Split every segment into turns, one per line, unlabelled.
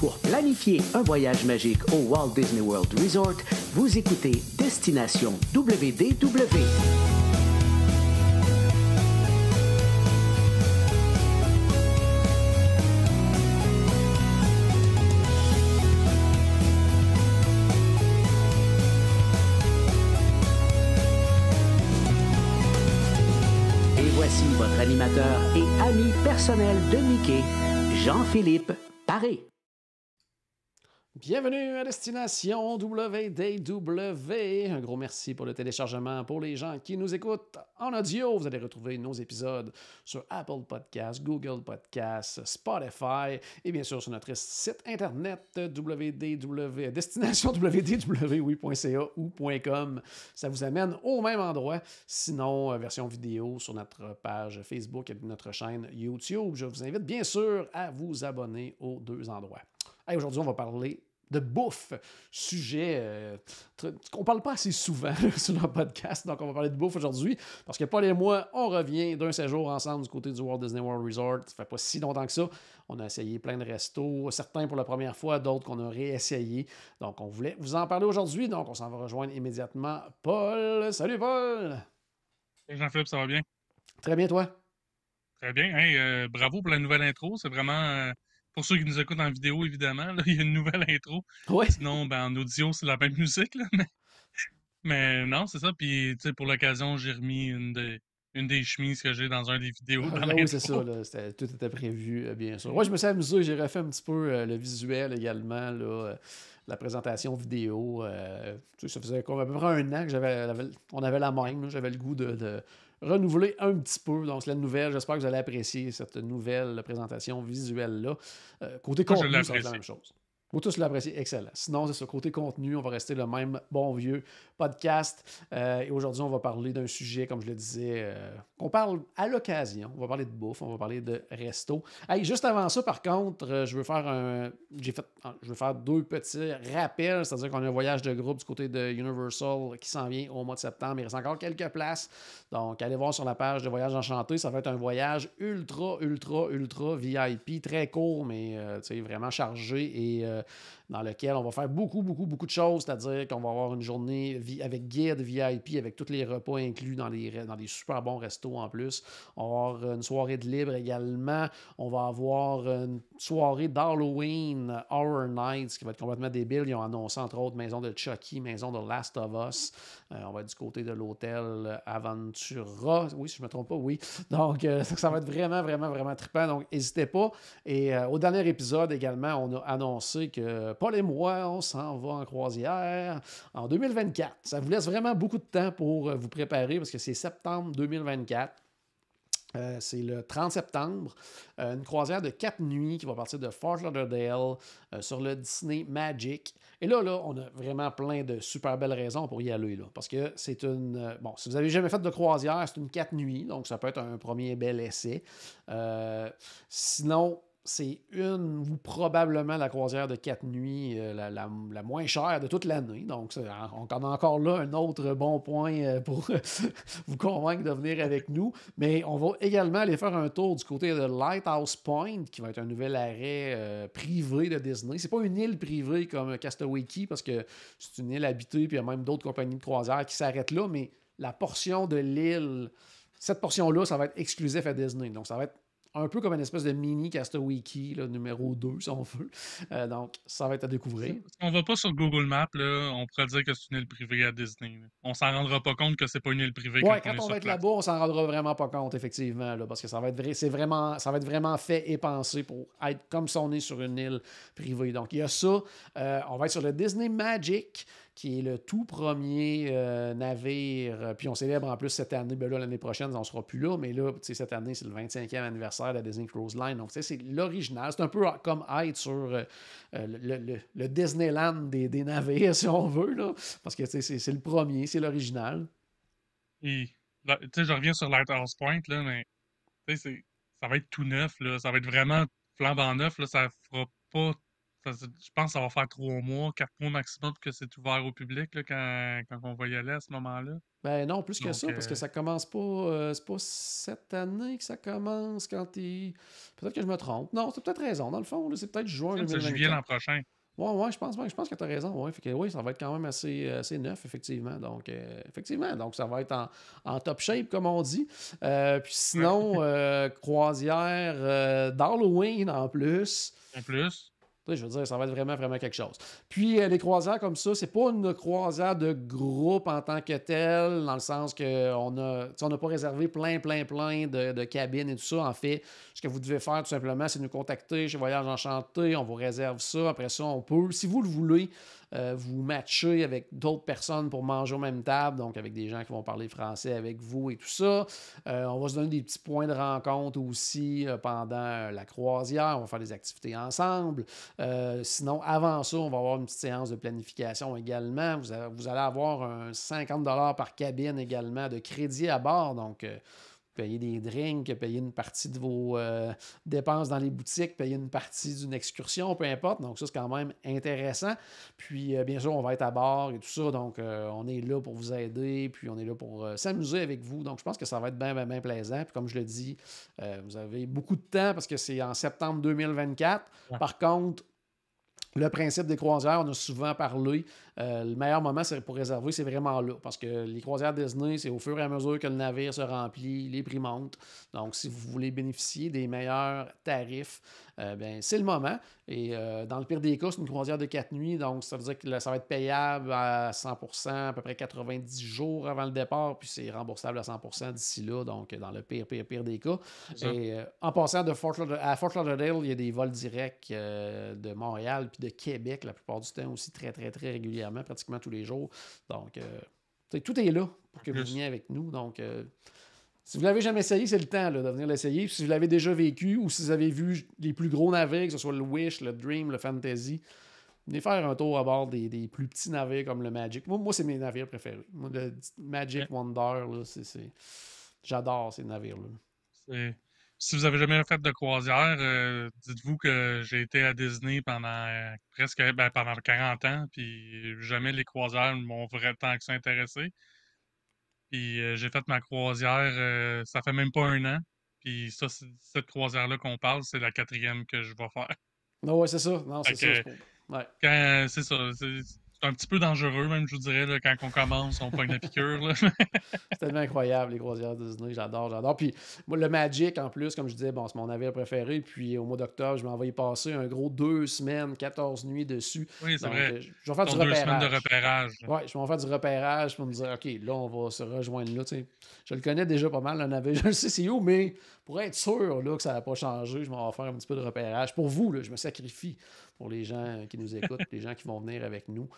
Pour planifier un voyage magique au Walt Disney World Resort, vous écoutez Destination WDW. Et voici votre animateur et ami personnel de Mickey, Jean-Philippe Paré.
Bienvenue à Destination WDW. Un gros merci pour le téléchargement. Pour les gens qui nous écoutent en audio, vous allez retrouver nos épisodes sur Apple Podcasts, Google Podcasts, Spotify et bien sûr sur notre site internet destination.wdw.ca ou .com. Ça vous amène au même endroit. Sinon, version vidéo sur notre page Facebook et notre chaîne YouTube. Je vous invite bien sûr à vous abonner aux deux endroits. Hey, aujourd'hui, on va parler de bouffe, sujet qu'on ne parle pas assez souvent sur notre podcast. Donc, on va parler de bouffe aujourd'hui parce que Paul et moi, on revient d'un séjour ensemble du côté du Walt Disney World Resort. Ça fait pas si longtemps que ça. On a essayé plein de restos, certains pour la première fois, d'autres qu'on a réessayé. Donc, on voulait vous en parler aujourd'hui. Donc, on s'en va rejoindre immédiatement Paul. Salut Paul!
Hey Jean-Philippe, ça va bien?
Très bien, toi?
Très bien. Hey, bravo pour la nouvelle intro. C'est vraiment, pour ceux qui nous écoutent en vidéo, évidemment, là, il y a une nouvelle intro.
Oui.
Sinon, en audio, c'est la même musique. Là, mais non, c'est ça. Puis, tu sais, pour l'occasion, j'ai remis une des chemises que j'ai dans un des vidéos dans
Ah,
l'intro.
oui, c'est ça. Là, tout était prévu, bien sûr. Moi, je me suis amusé. J'ai refait un petit peu le visuel également, là, la présentation vidéo. Tu sais, ça faisait à peu près un an que on avait la même. Là. J'avais le goût de renouveler un petit peu. Donc, c'est la nouvelle. J'espère que vous allez apprécier cette nouvelle présentation visuelle-là. Côté
Moi, je
contenu, ça va être la
l'apprécie.
même chose. Vous tous l'appréciez, excellent. Sinon, c'est ça, côté contenu, on va rester le même bon vieux podcast. Et aujourd'hui, on va parler d'un sujet, comme je le disais, qu'on parle à l'occasion. On va parler de bouffe, on va parler de resto. Hey, juste avant ça, par contre, je veux faire deux petits rappels, c'est-à-dire qu'on a un voyage de groupe du côté de Universal qui s'en vient au mois de septembre. Il reste encore quelques places. Donc, allez voir sur la page de Voyage Enchanté. Ça va être un voyage ultra VIP, très court, mais vraiment chargé et dans lequel on va faire beaucoup de choses, c'est-à-dire qu'on va avoir une journée avec guide VIP, avec tous les repas inclus dans des super bons restos en plus. On va avoir une soirée de libre également. On va avoir une soirée d'Halloween, Horror Nights, qui va être complètement débile. Ils ont annoncé, entre autres, maison de Chucky, maison de Last of Us. On va être du côté de l'hôtel Aventura. Oui, si je ne me trompe pas, oui. Donc, ça va être vraiment trippant. Donc, n'hésitez pas. Et au dernier épisode également, on a annoncé que Paul et moi, on s'en va en croisière en 2024. Ça vous laisse vraiment beaucoup de temps pour vous préparer parce que c'est septembre 2024. C'est le 30 septembre, une croisière de 4 nuits qui va partir de Fort Lauderdale sur le Disney Magic. Et là, on a vraiment plein de super belles raisons pour y aller. Là, parce que c'est une... bon, si vous n'avez jamais fait de croisière, c'est une 4 nuits, donc ça peut être un premier bel essai. Sinon, c'est une ou probablement la croisière de 4 nuits la moins chère de toute l'année. Donc, on a encore là un autre bon point pour vous convaincre de venir avec nous. Mais on va également aller faire un tour du côté de Lighthouse Point, qui va être un nouvel arrêt privé de Disney. C'est pas une île privée comme Castaway Cay, parce que c'est une île habitée, puis il y a même d'autres compagnies de croisière qui s'arrêtent là, mais la portion de l'île, cette portion-là, ça va être exclusif à Disney. Donc, ça va être un peu comme une espèce de mini Castaway Cay, là, numéro 2, si on veut. Donc, ça va être à découvrir.
Si on va pas sur Google Maps, là, on pourrait dire que c'est une île privée à Disney. Là. On s'en rendra pas compte que c'est pas une île privée
Ouais,
quand on
quand
est
on
sur
va être
place.
là-bas, on s'en rendra vraiment pas compte, effectivement, là, parce que ça va être vraiment fait et pensé pour être comme si on est sur une île privée. Donc, il y a ça. On va être sur le Disney Magic, qui est le tout premier navire. Puis on célèbre en plus cette année. Ben là, l'année prochaine, on ne sera plus là, mais là, cette année, c'est le 25e anniversaire de la Disney Cruise Line. Donc, c'est l'original. C'est un peu comme être sur le Disneyland des navires, si on veut, là, parce que c'est le premier, c'est l'original.
Et, là, tu sais, je reviens sur Lighthouse Point, là, mais tu sais, ça va être tout neuf, là. Ça va être vraiment flambant neuf, là. Ça fera pas Je pense que ça va faire 3 mois, 4 mois maximum que c'est ouvert au public là, quand on va y aller à ce moment-là.
Ben non, plus que
Donc,
ça, parce que ça commence pas. C'est pas cette année que ça commence quand t'es. Peut-être que je me trompe. Non, c'est peut-être raison. Dans le fond, là, c'est peut-être juin
c'est juillet
2024.
l'an prochain.
Ouais, je pense que tu as raison. Ouais. Fait que, oui, ça va être quand même assez neuf, effectivement. Donc, effectivement, donc ça va être en top shape, comme on dit. Puis
Ouais.
sinon, croisière d'Halloween en plus.
En plus.
Tu sais, je veux dire, ça va être vraiment, vraiment quelque chose. Puis, les croisières comme ça, c'est pas une croisière de groupe en tant que telle, dans le sens qu'on a, tu sais, on n'a pas réservé plein de cabines et tout ça. En fait, ce que vous devez faire, tout simplement, c'est nous contacter chez Voyage Enchanté. On vous réserve ça. Après ça, on peut, si vous le voulez, vous matcher avec d'autres personnes pour manger aux mêmes tables, donc avec des gens qui vont parler français avec vous et tout ça. On va se donner des petits points de rencontre aussi pendant la croisière. On va faire des activités ensemble. Sinon, avant ça, on va avoir une petite séance de planification également. Vous allez avoir un 50 par cabine également de crédit à bord. Donc, payer des drinks, payer une partie de vos dépenses dans les boutiques, payer une partie d'une excursion, peu importe. Donc, ça, c'est quand même intéressant. Puis, bien sûr, on va être à bord et tout ça. Donc, on est là pour vous aider. Puis, on est là pour s'amuser avec vous. Donc, je pense que ça va être bien, bien, bien plaisant. Puis, comme je le dis, vous avez beaucoup de temps parce que c'est en septembre 2024.
Ouais.
Par contre, le principe des croisières, on a souvent parlé. Le meilleur moment pour réserver, c'est vraiment là. Parce que les croisières Disney, c'est au fur et à mesure que le navire se remplit, les prix montent. Donc, si vous voulez bénéficier des meilleurs tarifs, ben, c'est le moment. Et dans le pire des cas, c'est une croisière de 4 nuits. Donc, ça veut dire que ça va être payable à 100%, à peu près 90 jours avant le départ. Puis, c'est remboursable à 100% d'ici là. Donc, dans le pire des cas. Et en passant à Fort Lauderdale, il y a des vols directs de Montréal puis de Québec la plupart du temps aussi très, très, très régulièrement, pratiquement tous les jours. Donc, tout est là pour que vous veniez avec nous. Donc, si vous ne l'avez jamais essayé, c'est le temps là, de venir l'essayer. Puis si vous l'avez déjà vécu ou si vous avez vu les plus gros navires, que ce soit le Wish, le Dream, le Fantasy, venez faire un tour à bord des plus petits navires comme le Magic. Moi c'est mes navires préférés. Moi, le Magic Wonder, là, j'adore ces navires-là.
Si vous avez jamais fait de croisière, dites-vous que j'ai été à Disney pendant pendant 40 ans, puis jamais les croisières m'ont vraiment tant que ça intéressé. Puis j'ai fait ma croisière, ça fait même pas un an. Puis ça, cette croisière-là qu'on parle, c'est la 4e que je vais faire.
Non, ouais, c'est ça. Non,
Fait
c'est ça.
que
Ouais.
c'est ça, c'est un petit peu dangereux même, je vous dirais, là, quand on commence, on pogne la piqûre, là.
C'est tellement incroyable, les croisières Disney. J'adore. Puis, moi, le Magic, en plus, comme je disais, bon, c'est mon navire préféré. Puis, au mois d'octobre, je m'en vais y passer un gros 2 semaines, 14 nuits dessus.
Oui, c'est
Donc,
vrai.
je vais faire du
Sur 2 semaines de
repérage.
repérage.
Ouais, je vais faire du repérage pour me dire, OK, là, on va se rejoindre là. T'sais. Je le connais déjà pas mal, le navire. Je le sais c'est où, mais pour être sûr là, que ça n'a pas changé, je m'en vais faire un petit peu de repérage. Pour vous, là, je me sacrifie pour les gens qui nous écoutent, les gens qui vont venir avec nous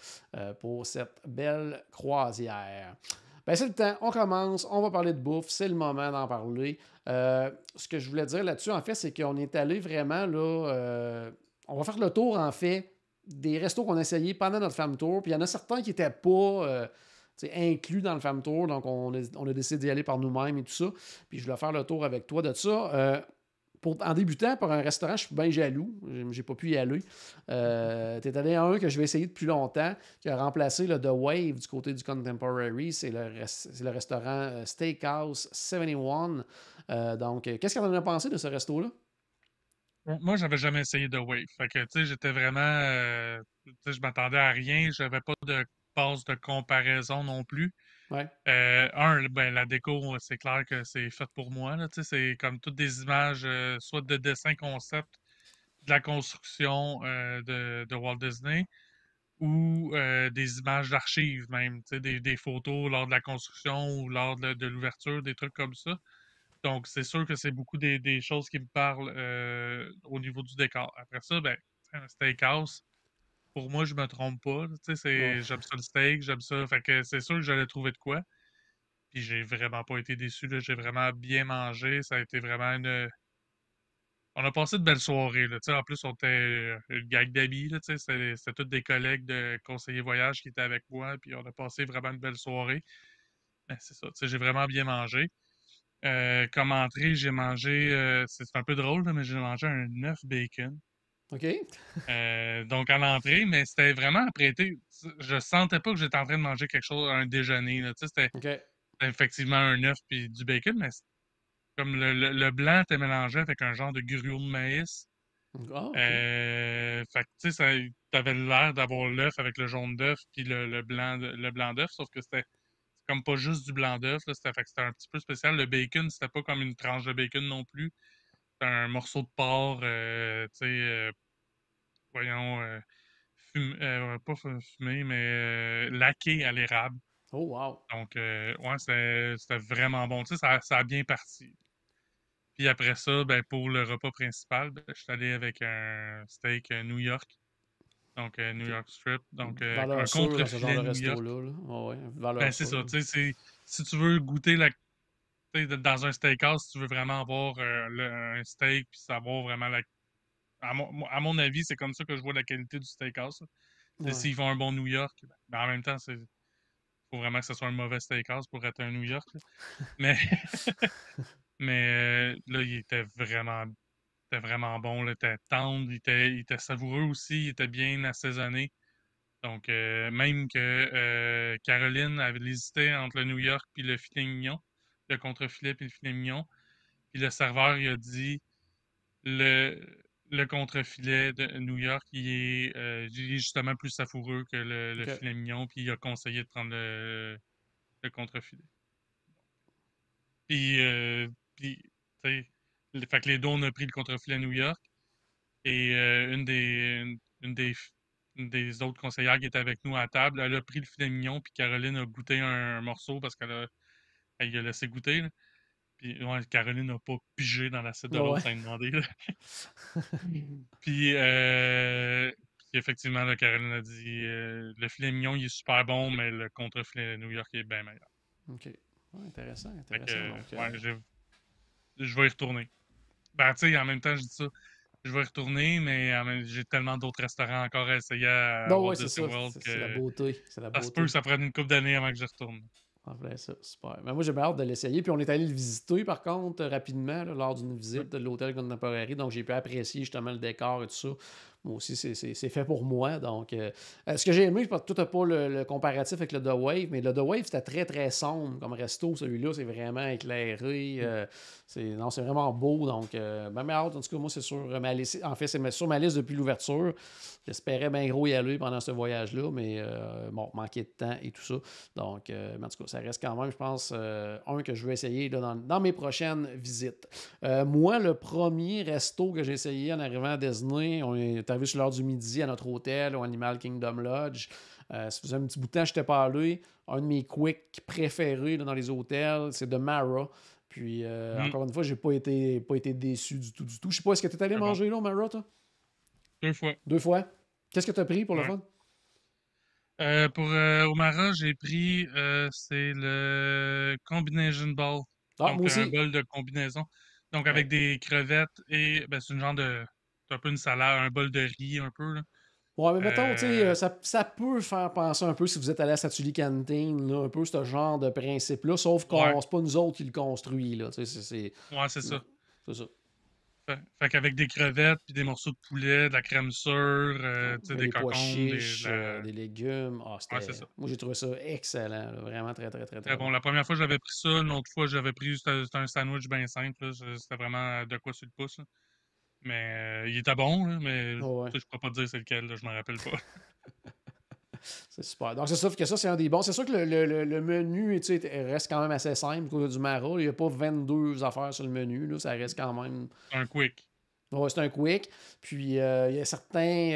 pour cette belle croisière. Ben, c'est le temps, on commence, on va parler de bouffe, c'est le moment d'en parler. Ce que je voulais dire là-dessus, en fait, c'est qu'on est allé vraiment là. On va faire le tour, en fait, des restos qu'on a essayés pendant notre Fam Tour. Puis il y en a certains qui n'étaient pas inclus dans le Fam Tour, donc on a décidé d'y aller par nous-mêmes et tout ça. Puis je voulais faire le tour avec toi de ça. En débutant par un restaurant, je suis bien jaloux. J'ai pas pu y aller. T'es allé à un que je vais essayer depuis longtemps, qui a remplacé le The Wave du côté du Contemporary. C'est le restaurant Steakhouse 71. Donc, qu'est-ce qu'on en a pensé de ce resto-là?
Moi, j'avais jamais essayé de Wave. Fait que, tu sais, j'étais vraiment. Tu sais, je m'attendais à rien. J'avais pas de base de comparaison non plus.
Ouais.
Ben, la déco, c'est clair que c'est fait pour moi, là. Tu sais, c'est comme toutes des images, soit de dessin concept de la construction de Walt Disney ou des images d'archives même, tu sais, des photos lors de la construction ou lors de l'ouverture, des trucs comme ça. Donc, c'est sûr que c'est beaucoup des choses qui me parlent au niveau du décor. Après ça, ben, un steakhouse, pour moi, je me trompe pas. Tu sais,
Ouais.
j'aime ça le steak, j'aime ça. Fait que c'est sûr que j'allais trouver de quoi. Puis j'ai vraiment pas été déçu, là. J'ai vraiment bien mangé. Ça a été vraiment une. On a passé de belles soirées, là. Tu sais, en plus, on était une gang d'amis, là. Tu sais, c'était tous des collègues de conseillers voyage qui étaient avec moi. Puis on a passé vraiment une belle soirée. Mais c'est ça. Tu sais, j'ai vraiment bien mangé. Comme entrée, j'ai mangé, c'est un peu drôle, là, mais j'ai mangé un œuf bacon.
OK.
Donc, à l'entrée, mais c'était vraiment apprêté. Je sentais pas que j'étais en train de manger quelque chose, un déjeuner. Là. Tu sais,
OK.
c'était effectivement un œuf puis du bacon, mais comme le blanc était mélangé avec un genre de gruau de maïs.
Ah, OK.
Fait que, tu sais, t'avais l'air d'avoir l'œuf avec le jaune d'œuf puis le blanc d'œuf, sauf que c'était comme pas juste du blanc d'œuf, là, fait que c'était un petit peu spécial. Le bacon, c'était pas comme une tranche de bacon non plus. C'était un morceau de porc, tu sais, voyons, pas fumé, mais laqué à l'érable.
Oh, wow.
Donc, ouais, c'était vraiment bon. Tu sais, ça a bien parti. Puis après ça, ben, pour le repas principal, ben, je suis allé avec un steak New York. Donc, New
OK.
York Strip. Donc,
Valeur
un
sûre dans ce genre
contrefilet
de
New York.
resto-là. Là. Ah ouais,
Ben,
valeur
c'est ça.
sûre.
Tu sais, si tu veux goûter tu sais, dans un steakhouse, si tu veux vraiment avoir un steak puis savoir vraiment à mon avis, c'est comme ça que je vois la qualité du steakhouse. Là. Tu sais,
Ouais.
s'ils font un bon New York, ben, en même temps, faut vraiment que ce soit un mauvais steakhouse pour être un New York. Là. Mais, mais là, était vraiment bon. Là, il était tendre, il était savoureux aussi, il était bien assaisonné. Donc, même que Caroline avait hésité entre le New York puis le filet mignon, le contrefilet puis le filet mignon. Puis le serveur, il a dit le, le contrefilet de New York, il est justement plus savoureux que le
OK.
filet mignon, puis il a conseillé de prendre le contrefilet. Puis, tu sais, fait que les deux, on a pris le contrefilet New York. Et une des autres conseillères qui était avec nous à la table, elle a pris le filet mignon, puis Caroline a goûté un morceau parce elle y a laissé goûter. Là. Puis ouais, Caroline n'a pas pigé dans l'assiette de
Ah
l'autre
ouais.
sans lui demander. Là. Puis, puis effectivement, là, Caroline a dit le filet mignon, il est super bon, mais le contre-filet New York est bien meilleur.
OK. Ouais, intéressant,
Fait
intéressant.
que,
Donc,
ouais, je vais y retourner. Ben, tu sais, en même temps, je dis ça. Je vais y retourner, mais j'ai tellement d'autres restaurants encore à essayer à
bon,
Walt
ouais, c'est
Disney
ça.
World
C'est la
que
beauté. C'est la
ça se peut que
beauté.
ça prenne une couple d'années avant que je retourne.
En plein ça, super. Mais moi, j'ai bien hâte de l'essayer. Puis on est allé le visiter, par contre, rapidement, là, lors d'une
Ouais.
visite de l'hôtel Contemporary. Donc, j'ai pu apprécier justement le décor et tout ça. Moi aussi, c'est fait pour moi. Donc, ce que j'ai aimé, parce que tout n'a pas le comparatif avec le The Wave, mais le The Wave, c'était très, très sombre comme resto. Celui-là, c'est vraiment éclairé. Non, c'est vraiment beau. Donc, ben, mais hâte. En tout cas, moi, c'est sur ma liste. En fait, c'est sur ma liste depuis l'ouverture. J'espérais bien gros y aller pendant ce voyage-là, mais bon, manquer de temps et tout ça. Donc, en tout cas, ça reste quand même, je pense, un que je veux essayer là, dans mes prochaines visites. Moi, le premier resto que j'ai essayé en arrivant à Disney, on est arrivé sur l'heure du midi à notre hôtel au Animal Kingdom Lodge. Ça faisait un petit bout de temps que je n'étais pas allé. Un de mes quicks préférés là, dans les hôtels, c'est de Mara. Puis, encore une fois, j'ai pas été déçu du tout, du tout. Je sais pas, est-ce que tu es allé
C'est bon.
manger là au Mara, toi?
2 fois.
2 fois. Qu'est-ce que tu as pris pour le
Ouais.
fun?
Pour Omara, j'ai pris c'est le Combination Ball.
Ah, moi
Donc un
aussi.
bol de combinaison. Donc
Ouais.
avec des crevettes et ben, c'est une genre de. C'est un peu une salade, un bol de riz un peu. Là.
Ouais, mais mettons, tu sais,
Euh,
ça peut faire penser un peu si vous êtes allé à Satuli Canteen, là, un peu ce genre de principe-là, sauf
ouais,
qu'on c'est pas nous autres qui le construit, là, tu sais,
ouais, c'est ça.
c'est ça.
Fait qu'avec des crevettes, puis des morceaux de poulet, de la crème sûre,
Ouais.
tu sais,
Des
des
pois
cocons,
chiches, des légumes,
Ouais, c'est ça.
moi j'ai trouvé ça excellent, là, vraiment très, très, très,
Très
très
bon.
bon.
La première fois, j'avais pris ça. L'autre fois, j'avais pris c'était un sandwich bien simple. Là. C'était vraiment de quoi sur le pouce. Là. Mais il était bon, là, mais
Oh, ouais.
tu sais, je pourrais pas te dire c'est lequel, là, je m'en rappelle pas.
C'est super. Donc, c'est sûr que ça, c'est un des bons. C'est sûr que le menu tu sais, reste quand même assez simple côté du Mara. Il n'y a pas 22 affaires sur le menu. Là. Ça reste quand même.
Un quick.
Ouais, c'est un quick. Puis, il y a certains,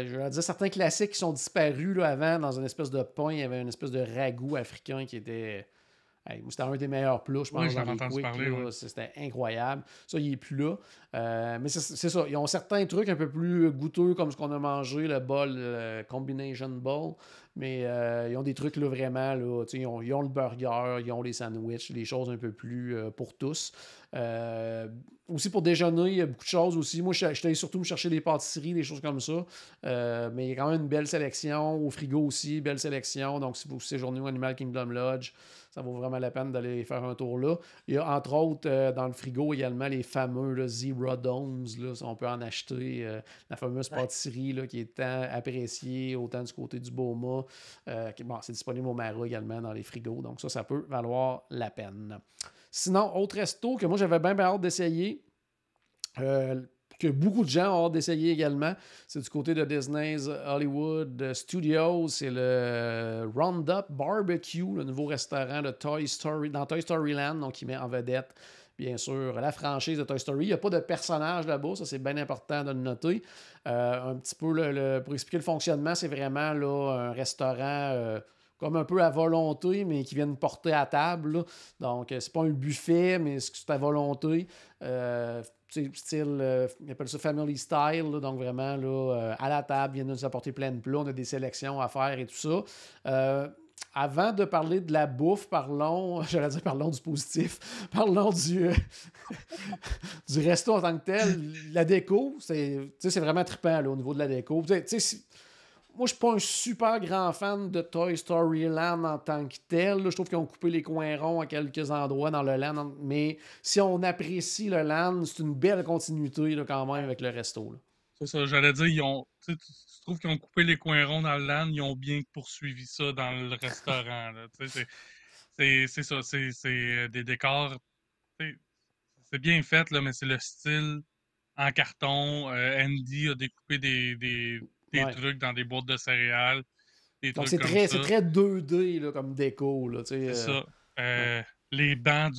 je vais dire, certains classiques qui sont disparus là, avant dans une espèce de pain. Il y avait une espèce de ragoût africain qui était. Hey, c'était un des meilleurs plats, je
Oui,
pense, dans
j'avais
les
entendu
quicks.
parler, ouais.
C'était incroyable. Ça, il n'est plus là. Mais c'est ça. Ils ont certains trucs un peu plus goûteux, comme ce qu'on a mangé, le bol Combination Bowl. Mais ils ont des trucs là, vraiment, là, ils ont le burger, ils ont les sandwichs, les choses un peu plus pour tous. Aussi pour déjeuner, il y a beaucoup de choses aussi. Moi, je suis allé surtout me chercher des pâtisseries, des choses comme ça. Mais il y a quand même une belle sélection. Au frigo aussi, belle sélection. Donc, si vous séjournez au Animal Kingdom Lodge, ça vaut vraiment la peine d'aller faire un tour là. Il y a entre autres dans le frigo également les fameux là, Zero Domes. Là, on peut en acheter. La fameuse pâtisserie là, qui est tant appréciée, autant du côté du Boma. Bon, c'est disponible au Mara également dans les frigos. Donc ça peut valoir la peine. Sinon, autre resto que moi j'avais bien hâte d'essayer, que beaucoup de gens ont hâte d'essayer également, c'est du côté de Disney's Hollywood Studios, c'est le Roundup Barbecue, le nouveau restaurant de Toy Story, dans Toy Story Land, donc qui met en vedette, bien sûr, la franchise de Toy Story. Il n'y a pas de personnage là-bas, ça c'est bien important de le noter. Un petit peu, pour expliquer le fonctionnement, c'est vraiment là, un restaurant... comme un peu à volonté, mais qui viennent porter à table. Là. Donc, c'est pas un buffet, mais c'est à volonté. Style, ils appellent ça family style. Là, donc, vraiment, là, à la table, ils viennent nous apporter plein de plats. On a des sélections à faire et tout ça. Avant de parler de la bouffe, parlons du positif, parlons du resto en tant que tel. La déco, c'est vraiment trippant là, au niveau de la déco. Moi, je suis pas un super grand fan de Toy Story Land en tant que tel. Là, je trouve qu'ils ont coupé les coins ronds à quelques endroits dans le land. Mais si on apprécie le land, c'est une belle continuité là, quand même avec le resto. Là.
C'est ça, j'allais dire, tu trouves qu'ils ont coupé les coins ronds dans le land, ils ont bien poursuivi ça dans le restaurant. Là, c'est ça, c'est des décors, c'est bien fait, là, mais c'est le style en carton. Andy a découpé des
Ouais.
trucs dans des boîtes de céréales, des
Donc,
trucs comme ça.
c'est très 2D là, comme déco. Là,
C'est ça.
Ouais.
Les bancs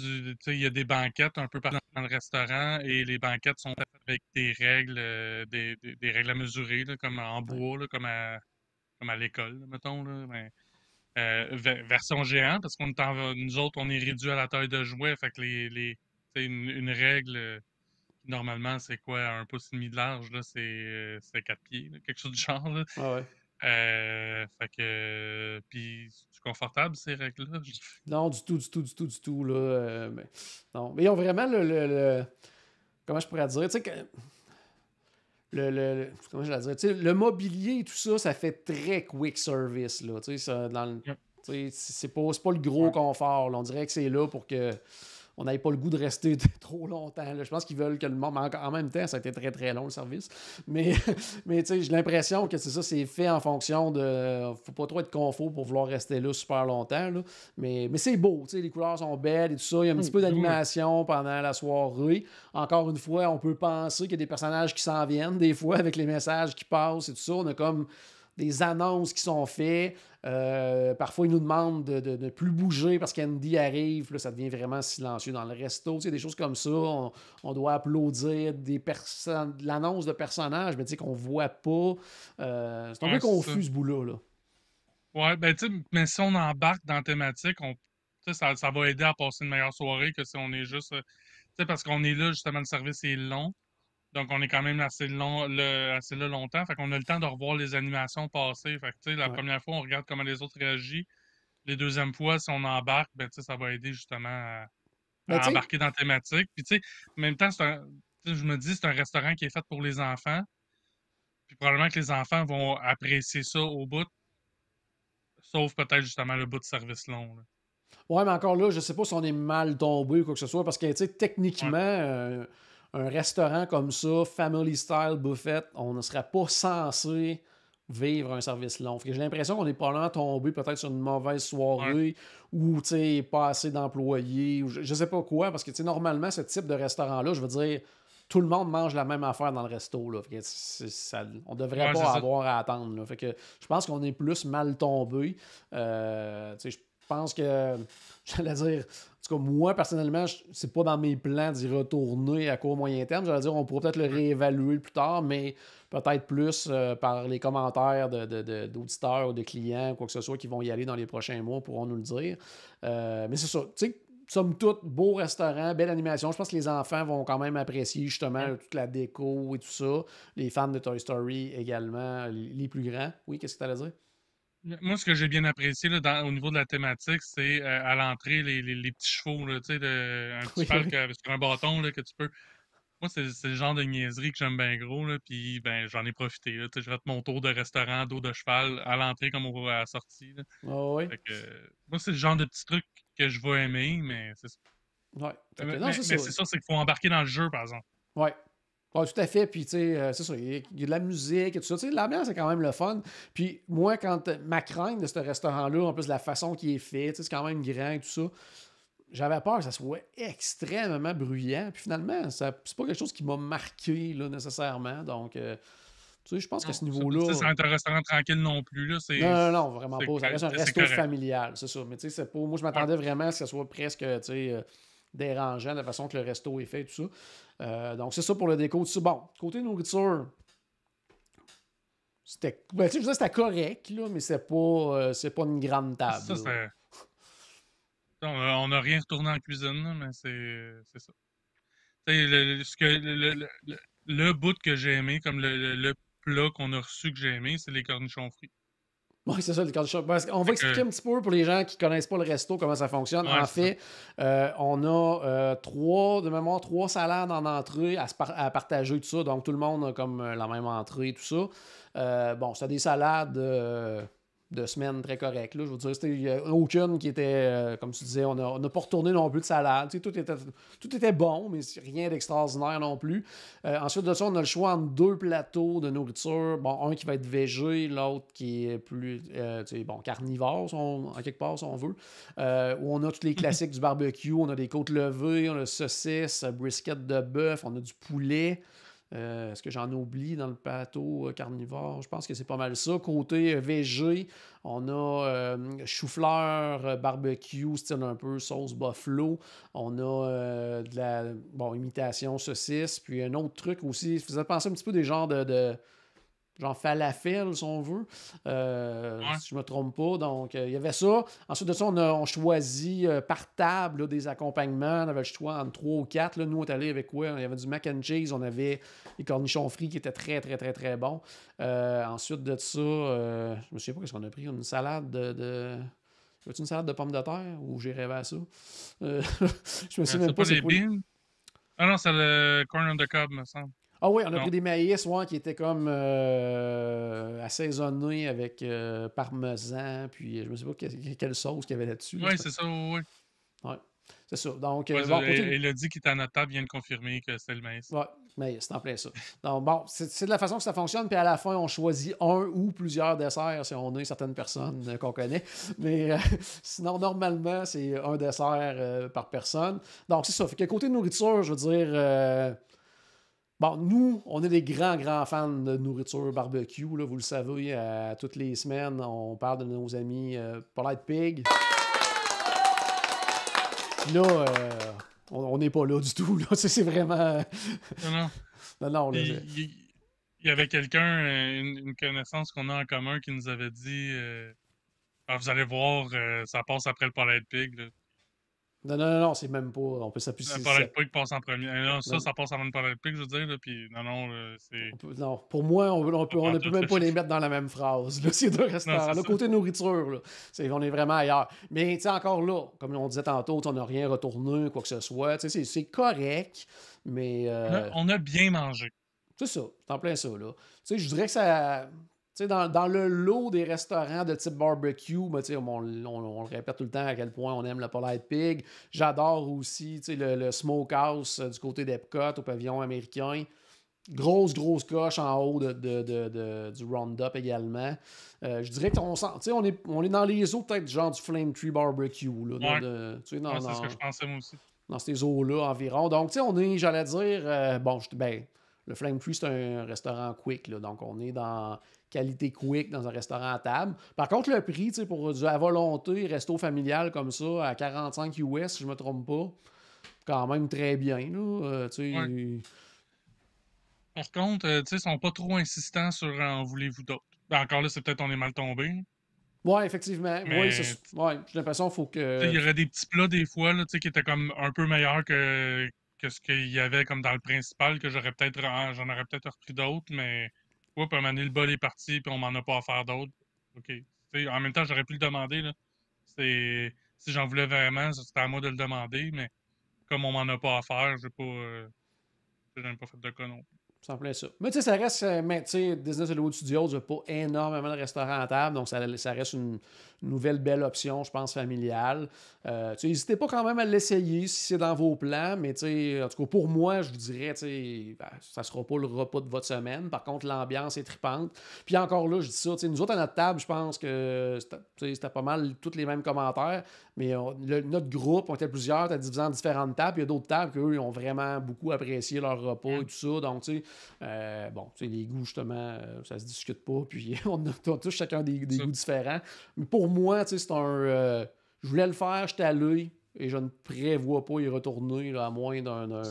il y a des banquettes un peu partout dans le restaurant et les banquettes sont faites avec des règles, des règles à mesurer, là, comme en
Ouais.
bois, là, comme à l'école, là, mettons. Là, mais, version géant, parce nous autres, on est réduits à la taille de jouet, fait que une règle, normalement, c'est quoi, un pouce et demi de large, là, c'est 4 pieds, là, quelque chose du genre, là.
Ouais.
Fait que, puis, c'est confortable, ces règles-là?
Non, du tout. Là, non. Mais ils ont vraiment comment je pourrais dire? Tu sais, comment je vais dire? Tu sais, le mobilier et tout ça, ça fait très quick service. Là, tu sais,
Yep.
c'est pas le gros
Ouais.
confort. Là. On dirait que c'est là pour que on n'avait pas le goût de rester trop longtemps. Là. Je pense qu'ils veulent que le monde... Mais en même temps, ça a été très, très long, le service. Mais, mais j'ai l'impression que c'est ça, c'est fait en fonction de... Faut pas trop être confort pour vouloir rester là super longtemps. Là. Mais c'est beau. Les couleurs sont belles et tout ça. Il y a un petit peu d'animation pendant la soirée. Encore une fois, on peut penser qu'il y a des personnages qui s'en viennent des fois avec les messages qui passent et tout ça. On a comme des annonces qui sont faites. Parfois, ils nous demandent de ne plus bouger parce qu'Andy arrive. Là, ça devient vraiment silencieux dans le resto. Des choses comme ça. On doit applaudir l'annonce de personnages, mais qu'on ne voit pas. C'est un peu confus, ce bout-là. Là.
Ouais, ben, tu sais, mais si on embarque dans la thématique, ça va aider à passer une meilleure soirée que si on est juste. Tu sais, parce qu'on est là, justement, le service est long. Donc, on est quand même assez là longtemps. Fait qu'on a le temps de revoir les animations passer. Fait que, tu sais, la première fois, on regarde comment les autres réagissent. Les deuxièmes fois, si on embarque, ben, tu sais, ça va aider justement à embarquer dans la thématique. Puis, tu sais, en même temps, je me dis, c'est un restaurant qui est fait pour les enfants. Puis, probablement que les enfants vont apprécier ça au bout. Sauf peut-être justement le bout de service long. Là.
Ouais, mais encore là, je sais pas si on est mal tombé ou quoi que ce soit, parce que,
Ouais.
techniquement, un restaurant comme ça, family style buffet, on ne serait pas censé vivre un service long. Fait que j'ai l'impression qu'on est probablement tombé peut-être sur une mauvaise
Ouais.
soirée ou, pas assez d'employés, ou je sais pas quoi, parce que, normalement, ce type de restaurant-là, je veux dire, tout le monde mange la même affaire dans le resto. Là. Fait que on devrait pas avoir à attendre. Là. Fait que je pense qu'on est plus mal tombé. Je pense que, j'allais dire, en tout cas, moi, personnellement, c'est pas dans mes plans d'y retourner à court moyen terme. J'allais dire, on pourrait peut-être le réévaluer plus tard, mais peut-être plus par les commentaires d'auditeurs ou de clients, quoi que ce soit, qui vont y aller dans les prochains mois, pourront nous le dire. Mais c'est ça. Tu sais, somme toute, beau restaurant, belle animation. Je pense que les enfants vont quand même apprécier justement toute la déco et tout ça. Les fans de Toy Story également, les plus grands. Oui, qu'est-ce que tu allais dire?
Moi, ce que j'ai bien apprécié là, au niveau de la thématique, c'est à l'entrée, les petits chevaux, là, tu sais, un petit
Oui,
cheval
oui.
sur un bâton là, que tu peux. Moi, c'est le genre de niaiserie que j'aime bien gros, là, puis ben, j'en ai profité. Là, tu sais, j'ai fait mon tour de restaurant, dos de cheval, à l'entrée comme à la sortie. Là.
Ah oui.
Fait que, moi, c'est le genre de petits trucs que je vais aimer, mais c'est ça.
Ouais. Fait que
Mais,
non,
mais,
c'est ça.
mais c'est ça, c'est qu'il faut embarquer dans le jeu, par exemple.
Ouais. Ouais, tout à fait. Puis, tu sais, c'est ça. Il y a de la musique et tout ça. Tu sais, l'ambiance, c'est quand même le fun. Puis, moi, quand ma crainte de ce restaurant-là, en plus de la façon qu'il est fait, tu sais, c'est quand même grand et tout ça, j'avais peur que ça soit extrêmement bruyant. Puis, finalement, c'est pas quelque chose qui m'a marqué, là, nécessairement. Donc, tu sais, je pense qu'à
Non,
ce
ça peut ça
niveau-là.
être un restaurant tranquille non plus. Là,
Non, non, non, vraiment pas. Ça reste un
c'est
resto
correct.
familial, c'est ça. Mais tu sais, c'est pas. Moi, je
Ouais.
m'attendais vraiment à ce que ça soit presque, tu sais, dérangeant de la façon que le resto est fait, tout ça. Donc, c'est ça pour le déco, tout ça. Bon, côté nourriture, c'était. Ben, tu sais, je veux dire, c'était correct, là, mais c'est pas une grande table,
Ça,
là.
on n'a rien retourné en cuisine, là, mais c'est ça. Tu sais, le bout que j'ai aimé, comme le plat qu'on a reçu que j'ai aimé, c'est les cornichons frits.
Oui, c'est ça, le cornichons. On va
Fait
expliquer
que,
un petit peu pour les gens qui ne connaissent pas le resto, comment ça fonctionne.
ouais,
En
c'est ça.
fait, on a de mémoire, trois salades en entrée à partager, tout ça. Donc, tout le monde a comme la même entrée, tout ça. Bon, c'était des salades de semaine très correctes. Là. Je veux dire, il n'y a aucune qui était, comme tu disais, on n'a pas retourné non plus de salade. Tu sais, tout était bon, mais rien d'extraordinaire non plus. Ensuite de ça, on a le choix entre deux plateaux de nourriture. Bon, un qui va être végé, l'autre qui est plus bon, carnivore, en quelque part, si on veut. Où on a tous les classiques du barbecue. On a des côtes levées, on a saucisses, brisket de bœuf, on a du poulet. Est-ce que j'en oublie dans le plateau carnivore? Je pense que c'est pas mal ça. Côté VG, on a chou-fleur, barbecue, style un peu sauce buffalo. On a de la imitation saucisse. Puis un autre truc aussi, ça faisait penser un petit peu des genres de genre falafel, si on veut,
Ouais.
si je me trompe pas. Donc, il y avait ça. Ensuite de ça, on choisit par table là, des accompagnements. On avait le choix entre 3 ou 4. Là. Nous, on est allé avec quoi? Il y avait du mac and cheese, on avait les cornichons frits qui étaient très, très, très, très bons. Ensuite de ça, je me souviens pas qu'est-ce qu'on a pris. Une salade de... Veux-tu une salade de pommes de terre ou j'ai rêvé à ça? Je me souviens même
C'est
pas
pas
c'est
les
quoi.
beans? Ah non, c'est le corn on the cob, me semble.
Ah oui, on a
Non.
pris des maïs qui étaient comme assaisonnés avec parmesan, puis je me sais pas quelle sauce qu'il y avait là-dessus. Là,
Oui, c'est ça, oui.
ouais, c'est ça. Donc,
Ouais,
bon, côté.
il a dit qu'il était à notre table, vient de confirmer que c'est le maïs.
Ouais, mais c'est en plein ça. Donc, bon, c'est de la façon que ça fonctionne, puis à la fin, on choisit un ou plusieurs desserts si on a certaines personnes qu'on connaît. Mais sinon, normalement, c'est un dessert par personne. Donc, c'est ça. Fait que côté nourriture, je veux dire. Bon, nous, on est des grands, grands fans de nourriture barbecue. Là, vous le savez, toutes les semaines, on parle de nos amis Polite Pig. Puis là, on n'est pas là du tout. Là. C'est vraiment.
Non, non.
Non, non. Là,
Il y avait quelqu'un, une connaissance qu'on a en commun, qui nous avait dit ah, vous allez voir, ça passe après le Polite Pig. Là.
non, non, non, non, c'est même pas. On peut s'appuyer
Le
sur
Polite Pig passe en premier. Non,
non,
ça passe avant le Polite Pig, je veux dire. Là, puis non, non, c'est
non, pour moi, on
pas
ne peut
tout.
même pas les mettre dans la même phrase. Là, ces deux
Non,
restaurants.
c'est
Là,
ça.
côté nourriture, là, on est vraiment ailleurs. Mais encore là, comme on disait tantôt, on n'a rien retourné, quoi que ce soit. C'est correct, mais
On a bien mangé.
c'est ça, c'est en plein ça. Là. Je dirais que ça. Dans le lot des restaurants de type barbecue, ben, on le répète tout le temps à quel point on aime le Polite Pig. J'adore aussi le Smokehouse du côté d'Epcot au pavillon américain. Grosse coche en haut du Roundup également. Je dirais qu'on on est dans les eaux peut-être genre du Flame Tree Barbecue. Là,
Ouais. C'est ce que je pensais moi aussi.
dans ces eaux-là environ. Donc, on est, j'allais dire, le Flame Tree, c'est un restaurant quick. Là, donc, on est dans qualité quick dans un restaurant à table. Par contre, le prix, pour du à volonté, resto familial comme ça, à 45 US, si je ne me trompe pas, quand même très bien. Là,
Ouais. Par contre, tu sais, ils sont pas trop insistants sur en voulez-vous d'autres. Ben, encore là, c'est peut-être on est mal tombé.
Oui, effectivement. Oui,
Mais
j'ai l'impression qu'il faut
il
que.
y aurait des petits plats des fois là, qui étaient comme un peu meilleurs que ce qu'il y avait comme dans le principal, que j'en aurais peut-être repris d'autres, mais à un moment donné, le bol est parti puis on m'en a pas à faire d'autres. OK. En même temps, j'aurais pu le demander. Là. Si j'en voulais vraiment, c'était à moi de le demander, mais comme on m'en a pas à faire, j'ai même pas fait de cas non plus.
C'est en plein ça. Mais tu sais, ça reste. Mais tu sais, Disney Hollywood Studios n'a pas énormément de restaurants à table, donc ça reste une nouvelle belle option, je pense, familiale. Tu sais, n'hésitez pas quand même à l'essayer si c'est dans vos plans, mais tu sais, en tout cas, pour moi, je vous dirais, tu sais, ça sera pas le repas de votre semaine. Par contre, l'ambiance est tripante. Puis encore là, je dis ça, tu sais, nous autres à notre table, je pense que c'était pas mal tous les mêmes commentaires, mais notre groupe, on était plusieurs, t'as divisé en différentes tables. Il y a d'autres tables qu'eux, ils ont vraiment beaucoup apprécié leur repas et tout ça. Donc, tu sais, bon, tu sais, les goûts, justement, ça se discute pas. Puis on a tous chacun des goûts différents. Mais pour moi, tu sais, c'est je voulais le faire, j'étais allé. Et je ne prévois pas y retourner, là, à moins d'un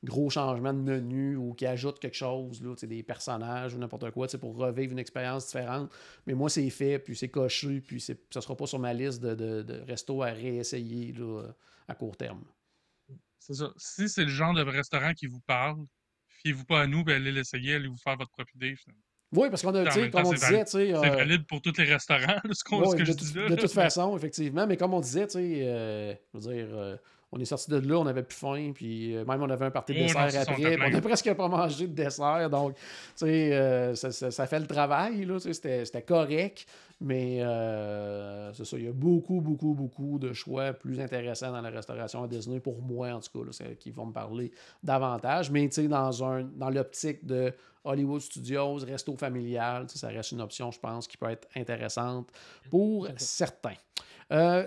gros changement de menu ou qui ajoute quelque chose, là, des personnages ou n'importe quoi, pour revivre une expérience différente. Mais moi, c'est fait, puis c'est coché, puis ça ne sera pas sur ma liste de restos à réessayer là, à court terme.
C'est ça. Si c'est le genre de restaurant qui vous parle, fiez-vous pas à nous, ben allez l'essayer, allez vous faire votre propre idée. Finalement.
Oui, parce qu'on a, tu
En
sais,
même temps,
comme on disait, tu sais.
c'est valide pour tous les restaurants, ce
Oui,
que je dis là.
de toute façon, effectivement. Mais comme on disait, tu sais, je veux dire, on est sorti de là, on n'avait plus faim, puis même on avait un party de dessert après, puis on n'a presque pas mangé de dessert. Donc, tu sais, ça fait le travail, là, tu sais, c'était correct. Mais c'est ça, il y a beaucoup, beaucoup, beaucoup de choix plus intéressants dans la restauration à Disney, pour moi, en tout cas, là, qui vont me parler davantage. Mais, tu sais, dans l'optique de Hollywood Studios, resto familial, ça reste une option, je pense, qui peut être intéressante pour certains.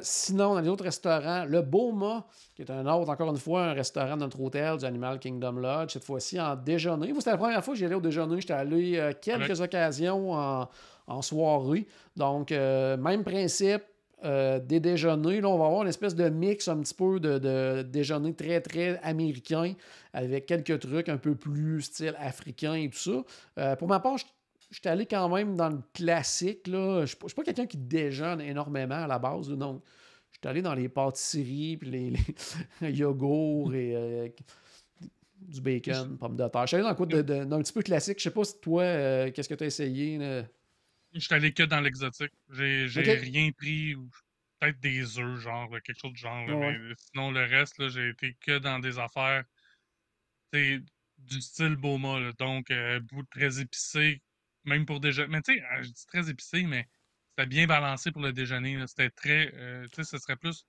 Sinon, dans les autres restaurants, le Boma, qui est un autre, encore une fois, un restaurant de notre hôtel du Animal Kingdom Lodge, cette fois-ci en déjeuner. Moi, c'était la première fois que j'y allais au déjeuner. J'étais allé quelques occasions en soirée. Donc, même principe. Des déjeuners. Là, on va avoir une espèce de mix un petit peu de déjeuner très, très américain avec quelques trucs un peu plus style africain et tout ça. Pour ma part, je suis allé quand même dans le classique. Là. Je ne suis pas quelqu'un qui déjeune énormément à la base. Là, donc, je suis allé dans les pâtisseries, puis les yogourts et du bacon, pommes de terre. Je suis allé dans le coup d'un petit peu classique. Je sais pas si toi, qu'est-ce que tu as essayé? Là?
Je suis allé que dans l'exotique. J'ai
Okay.
rien pris, ou peut-être des œufs, genre, quelque chose de genre. Là,
Ouais.
mais sinon, le reste, là, j'ai été que dans des affaires du style Boma. Là, donc, très épicé, même pour déjeuner. Mais tu sais, je dis très épicé, mais c'était bien balancé pour le déjeuner. Là. C'était très. Tu sais, ce serait plus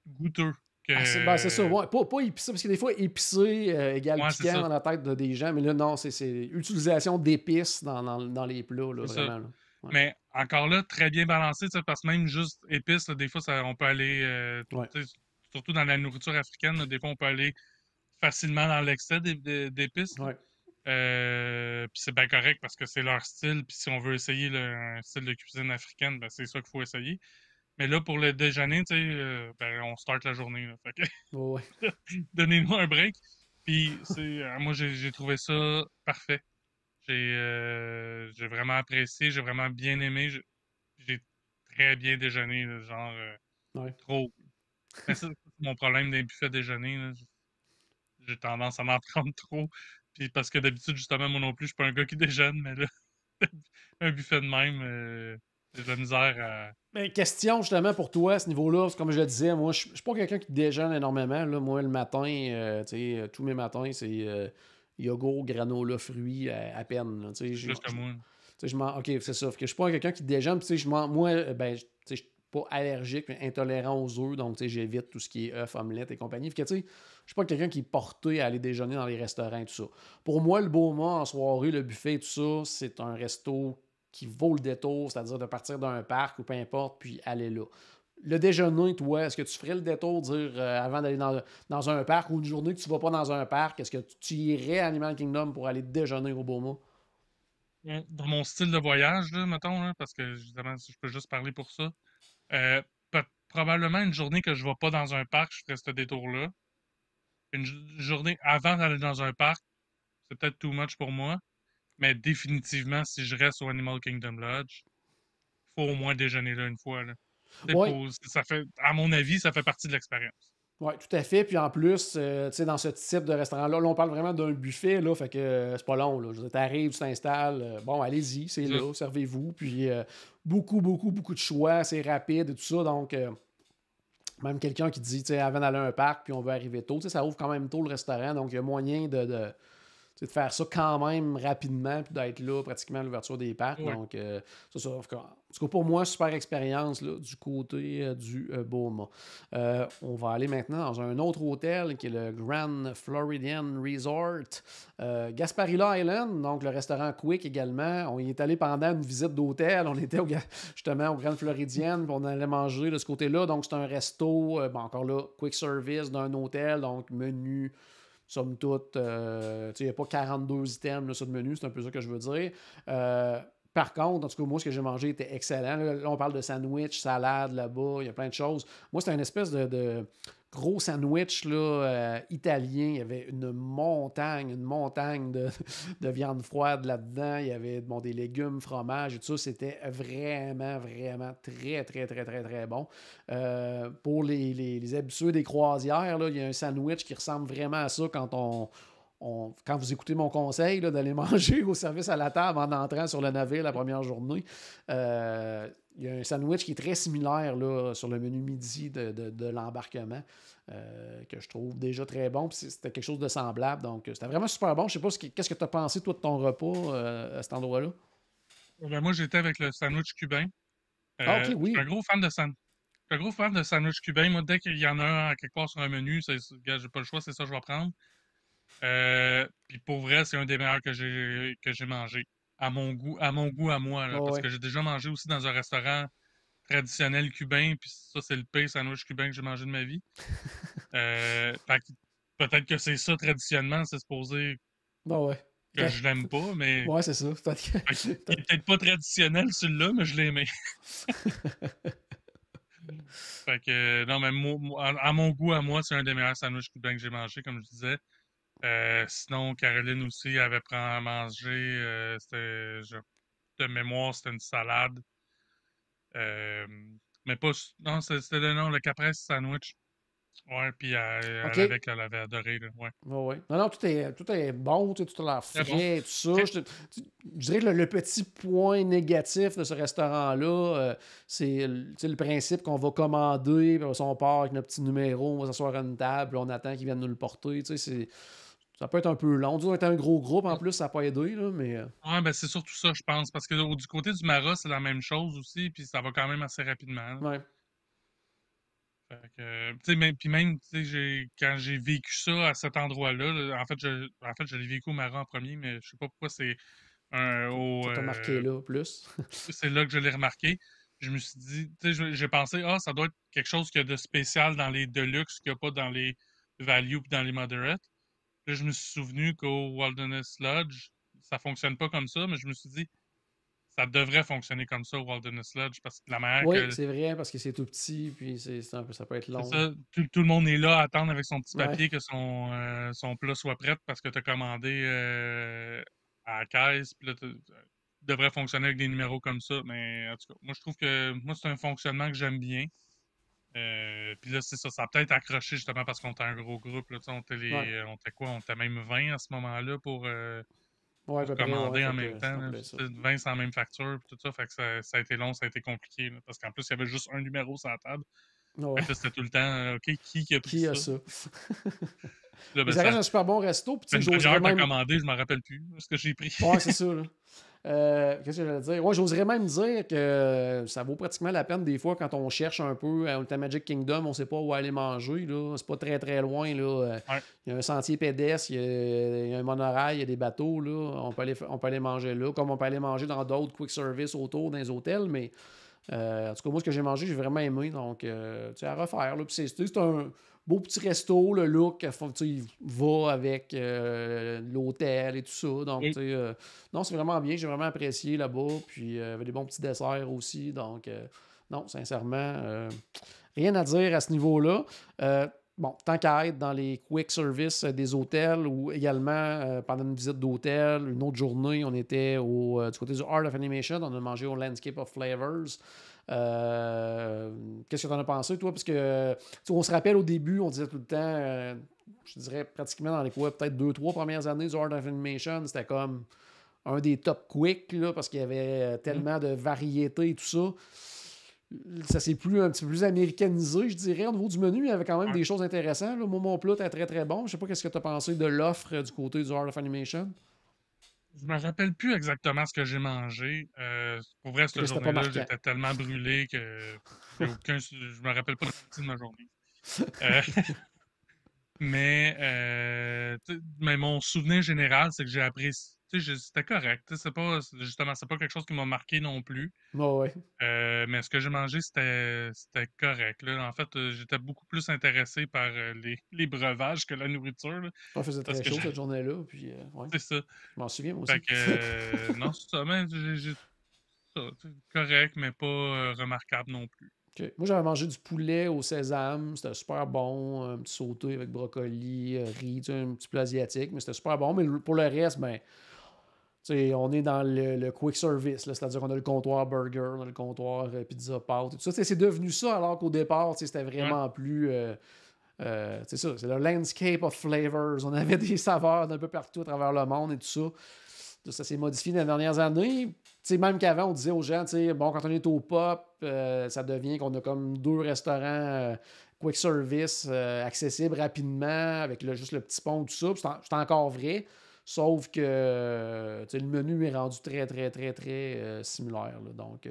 goûteux que.
Ah, c'est ça, ouais. Pas épicé, parce que des fois, épicé égale
Ouais,
piquant dans la tête des gens, mais là, non, c'est utilisation d'épices dans les plats, là,
c'est
vraiment.
ça.
Là. Ouais.
Mais encore là, très bien balancé, parce que même juste épices, là, des fois, on peut aller.
Ouais.
Surtout dans la nourriture africaine, là, des fois, on peut aller facilement dans l'excès d'épices.
Ouais.
Puis c'est bien correct parce que c'est leur style. Puis si on veut essayer un style de cuisine africaine, ben c'est ça qu'il faut essayer. Mais là, pour le déjeuner, tu sais, ben, on start la journée. Là. Fait que
Ouais.
donnez-nous un break. Puis moi, j'ai trouvé ça parfait. J'ai vraiment apprécié, j'ai vraiment bien aimé. J'ai très bien déjeuné, là, genre
Ouais.
trop. Mais ça, c'est mon problème des buffets déjeuner. Là. J'ai tendance à m'en prendre trop. Puis parce que d'habitude, justement, moi non plus, je suis pas un gars qui déjeune, mais là, un buffet de même, j'ai de la misère à.
Mais question justement pour toi à ce niveau-là, comme je le disais, moi je suis pas quelqu'un qui déjeune énormément. Là. Moi le matin, tous mes matins, c'est yogourt, granola, fruits à peine. Là,
Plus que moi.
OK, c'est ça. Que je suis pas quelqu'un qui déjeune. Moi, je suis pas allergique, mais intolérant aux œufs. Donc, j'évite tout ce qui est œufs, omelettes et compagnie. Fait que, je suis pas quelqu'un qui est porté à aller déjeuner dans les restaurants et tout ça. Pour moi, le Boma en soirée, le buffet et tout ça, c'est un resto qui vaut le détour, c'est-à-dire de partir d'un parc ou peu importe, puis aller là. Le déjeuner, toi, est-ce que tu ferais le détour, dire avant d'aller dans un parc ou une journée que tu ne vas pas dans un parc, est-ce que tu irais à Animal Kingdom pour aller déjeuner au Boma?
Dans mon style de voyage, là, mettons, là, parce que évidemment, je peux juste parler pour ça. Probablement une journée que je ne vais pas dans un parc, je ferai ce détour-là. Une journée avant d'aller dans un parc, c'est peut-être too much pour moi. Mais définitivement, si je reste au Animal Kingdom Lodge, faut au moins déjeuner là une fois. Là.
Oui.
Ça fait, à mon avis, ça fait partie de l'expérience.
Oui, tout à fait. Puis en plus, tu sais, dans ce type de restaurant-là, là, on parle vraiment d'un buffet, là, fait que c'est pas long, là. Je veux dire, t'arrives, tu t'installes, bon, allez-y, c'est
Ça,
là, servez-vous. Puis beaucoup, beaucoup, beaucoup de choix, c'est rapide et tout ça. Donc, même quelqu'un qui dit, tu sais, avant d'aller à un parc, puis on veut arriver tôt, tu sais, ça ouvre quand même tôt le restaurant. Donc, il y a moyen tu sais, de faire ça quand même rapidement, puis d'être là pratiquement à l'ouverture des parcs.
ouais.
Donc, ça. En tout cas, pour moi, super expérience là, du côté du Beaumont. On va aller maintenant dans un autre hôtel qui est le Grand Floridian Resort, Gasparilla Island, donc le restaurant Quick également. On y est allé pendant une visite d'hôtel. On était justement au Grand Floridian, puis on allait manger de ce côté-là. Donc, c'est un resto, bon, encore là, quick service d'un hôtel, donc menu somme toute, il n'y a pas 42 items là, sur le menu, c'est un peu ça que je veux dire. Par contre, en tout cas, moi, ce que j'ai mangé était excellent. Là, on parle de sandwich, salade là-bas, il y a plein de choses. Moi, c'était une espèce de gros sandwich là, italien. Il y avait une montagne de viande froide là-dedans. Il y avait bon, des légumes, fromage et tout ça. C'était vraiment, vraiment très, très, très, très, très bon. Pour les habitués des croisières, là, il y a un sandwich qui ressemble vraiment à ça quand vous écoutez mon conseil là, d'aller manger au service à la table en entrant sur le navire la première journée. Il y a un sandwich qui est très similaire là, sur le menu midi de l'embarquement, que je trouve déjà très bon. Puis c'était quelque chose de semblable. Donc, c'était vraiment super bon. Je sais pas qu'est-ce que tu as pensé, toi, de ton repas à cet endroit-là.
Ben, moi, j'étais avec le sandwich cubain.
Ah, ok,
Je suis
oui.
un gros fan de sandwich cubain. Moi, dès qu'il y en a un quelque part sur un menu, gars, j'ai pas le choix, c'est ça que je vais prendre. Puis pour vrai, c'est un des meilleurs que j'ai mangé. À mon goût à moi, là,
Oh,
parce
ouais.
que j'ai déjà mangé aussi dans un restaurant traditionnel cubain, puis ça, c'est le pire sandwich cubain que j'ai mangé de ma vie. Fait que peut-être que c'est ça traditionnellement, c'est supposé
Bon, ouais.
que je l'aime pas, mais
Ouais, c'est ça.
fait qu'il est peut-être pas traditionnel celui-là, mais je l'ai aimé. Fait que non, mais à mon goût à moi, c'est un des meilleurs sandwichs cubains que j'ai mangé, comme je disais. Sinon, Caroline aussi avait pris à manger. De mémoire, c'était une salade. Euh, mais pas. Non, c'était le caprese sandwich. Ouais, puis
OK.
elle avait adoré. Là, ouais.
Ouais, ouais. Non, non, tout est bon, tout a l'air
Très bon.
frais, tout ça.
OK.
Je dirais que le petit point négatif de ce restaurant-là, c'est le principe qu'on va commander, puis après ça, on part avec notre petit numéro, on va s'asseoir à une table, puis on attend qu'ils viennent nous le porter. Ça peut être un peu long. On est un gros groupe en plus, ça n'a pas aidé, là, mais.
Ouais, ben c'est surtout ça, je pense. Parce que du côté du Mara, c'est la même chose aussi, puis ça va quand même assez rapidement. Là.
Ouais.
Fait que, tu sais, puis même, tu sais, quand j'ai vécu ça à cet endroit-là, là, en fait, je l'ai vécu au Mara en premier, mais je sais pas pourquoi
Ça t'a marqué là, plus.
c'est là que je l'ai remarqué. Je me suis dit, tu sais, j'ai pensé, ça doit être quelque chose qu'il y a de spécial dans les Deluxe qu'il n'y a pas dans les Value puis dans les Moderate. Là, je me suis souvenu qu'au Wilderness Lodge, ça fonctionne pas comme ça, mais je me suis dit, ça devrait fonctionner comme ça au Wilderness Lodge parce que la manière
Oui,
que
c'est vrai, parce que c'est tout petit, puis ça peut être
c'est
long.
ça, tout le monde est là à attendre avec son petit
Ouais.
papier que son plat soit prêt parce que tu as commandé à la caisse, puis là, devrait fonctionner avec des numéros comme ça. Mais en tout cas, moi, je trouve que moi, c'est un fonctionnement que j'aime bien. Puis là, c'est ça, ça a peut-être accroché justement parce qu'on était un gros groupe. Là, tu sais,
Ouais.
on était quoi? On était même 20 à ce moment-là
Ouais, à
pour
peu près, ouais.
commander en
Fait
même
que ça
temps. Là.
semblait ça.
20 sans même facture, puis tout ça. Fait que ça a été long, ça a été compliqué. Là, parce qu'en plus, il y avait juste un numéro sur la table. Fait
Ouais.
que là, c'était tout le temps, OK, qui a pris
Qui a
ça?
ça?
Là,
Mais
ben,
ça reste
ça
un super bon resto. Puis,
fait
tu sais,
une
j'oserais
demi-heure que t'as
même.
commandé, je m'en rappelle plus ce que j'ai pris.
Ouais, c'est ça, là. Qu'est-ce que j'allais dire? Ouais, j'oserais même dire que ça vaut pratiquement la peine des fois quand on cherche un peu à Magic Kingdom, on sait pas où aller manger. Là. C'est pas très très loin. Là.
Ouais.
Il y a un sentier pédestre, il y a un monorail, il y a des bateaux. Là. On peut aller manger là, comme on peut aller manger dans d'autres quick service autour dans les hôtels. Mais en tout cas, moi, ce que j'ai mangé, j'ai vraiment aimé. Donc, tu sais, à refaire. Là. Puis c'est un beau petit resto, le look, il va avec l'hôtel et tout ça. Donc,
Oui.
tu sais, non, c'est vraiment bien. J'ai vraiment apprécié là-bas. Puis, il y avait des bons petits desserts aussi. Donc, non, sincèrement, rien à dire à ce niveau-là. Bon, tant qu'à être dans les quick service des hôtels ou également pendant une visite d'hôtel, une autre journée, on était du côté du Art of Animation, on a mangé au Landscape of Flavors. Qu'est-ce que tu en as pensé, toi? Parce que, on se rappelle au début, on disait tout le temps, je dirais pratiquement dans les peut-être 2-3 premières années du Art of Animation, c'était comme un des top quick, là, parce qu'il y avait tellement de variétés et tout ça. Ça s'est un petit peu plus américanisé, je dirais. Au niveau du menu, il y avait quand même
Ouais.
des choses intéressantes. Là. Moi, mon plat était très très bon. Je sais pas qu'est-ce que tu as pensé de l'offre du côté du Art of Animation.
Je me rappelle plus exactement ce que j'ai mangé. Pour vrai,
Fait
cette
que c'était pas
journée-là,
marquant.
j'étais tellement brûlé que je me rappelle pas de la de ma journée. Euh, mais mon souvenir général, c'est que j'ai apprécié. C'était correct. C'est pas quelque chose qui m'a marqué non plus.
Ouais.
Mais ce que j'ai mangé, c'était correct. Là. En fait, j'étais beaucoup plus intéressé par les breuvages que la nourriture. Là,
On faisait
parce
très
que
chaud cette journée-là. Puis, ouais.
c'est ça.
Je m'en souviens, moi
Fait
aussi.
que non, c'est ça. Mais ça, correct, mais pas remarquable non plus.
OK. Moi, j'avais mangé du poulet au sésame. C'était super bon. Un petit sauté avec brocoli, riz, un petit plat asiatique. Mais c'était super bon. Mais pour le reste, ben, on est dans le quick service, c'est-à-dire qu'on a le comptoir burger, on a le comptoir pizza pâte et tout ça. C'est devenu ça alors qu'au départ, c'était
Ouais.
vraiment plus. C'est ça, c'est le landscape of flavors. On avait des saveurs d'un peu partout à travers le monde et tout ça. Ça s'est modifié dans les dernières années. Même qu'avant, on disait aux gens, bon, quand on est au pop, ça devient qu'on a comme 2 restaurants quick service accessibles rapidement avec juste le petit pont, tout ça. C'est encore vrai. Sauf que le menu est rendu très, très, très, très similaire. Là. Donc,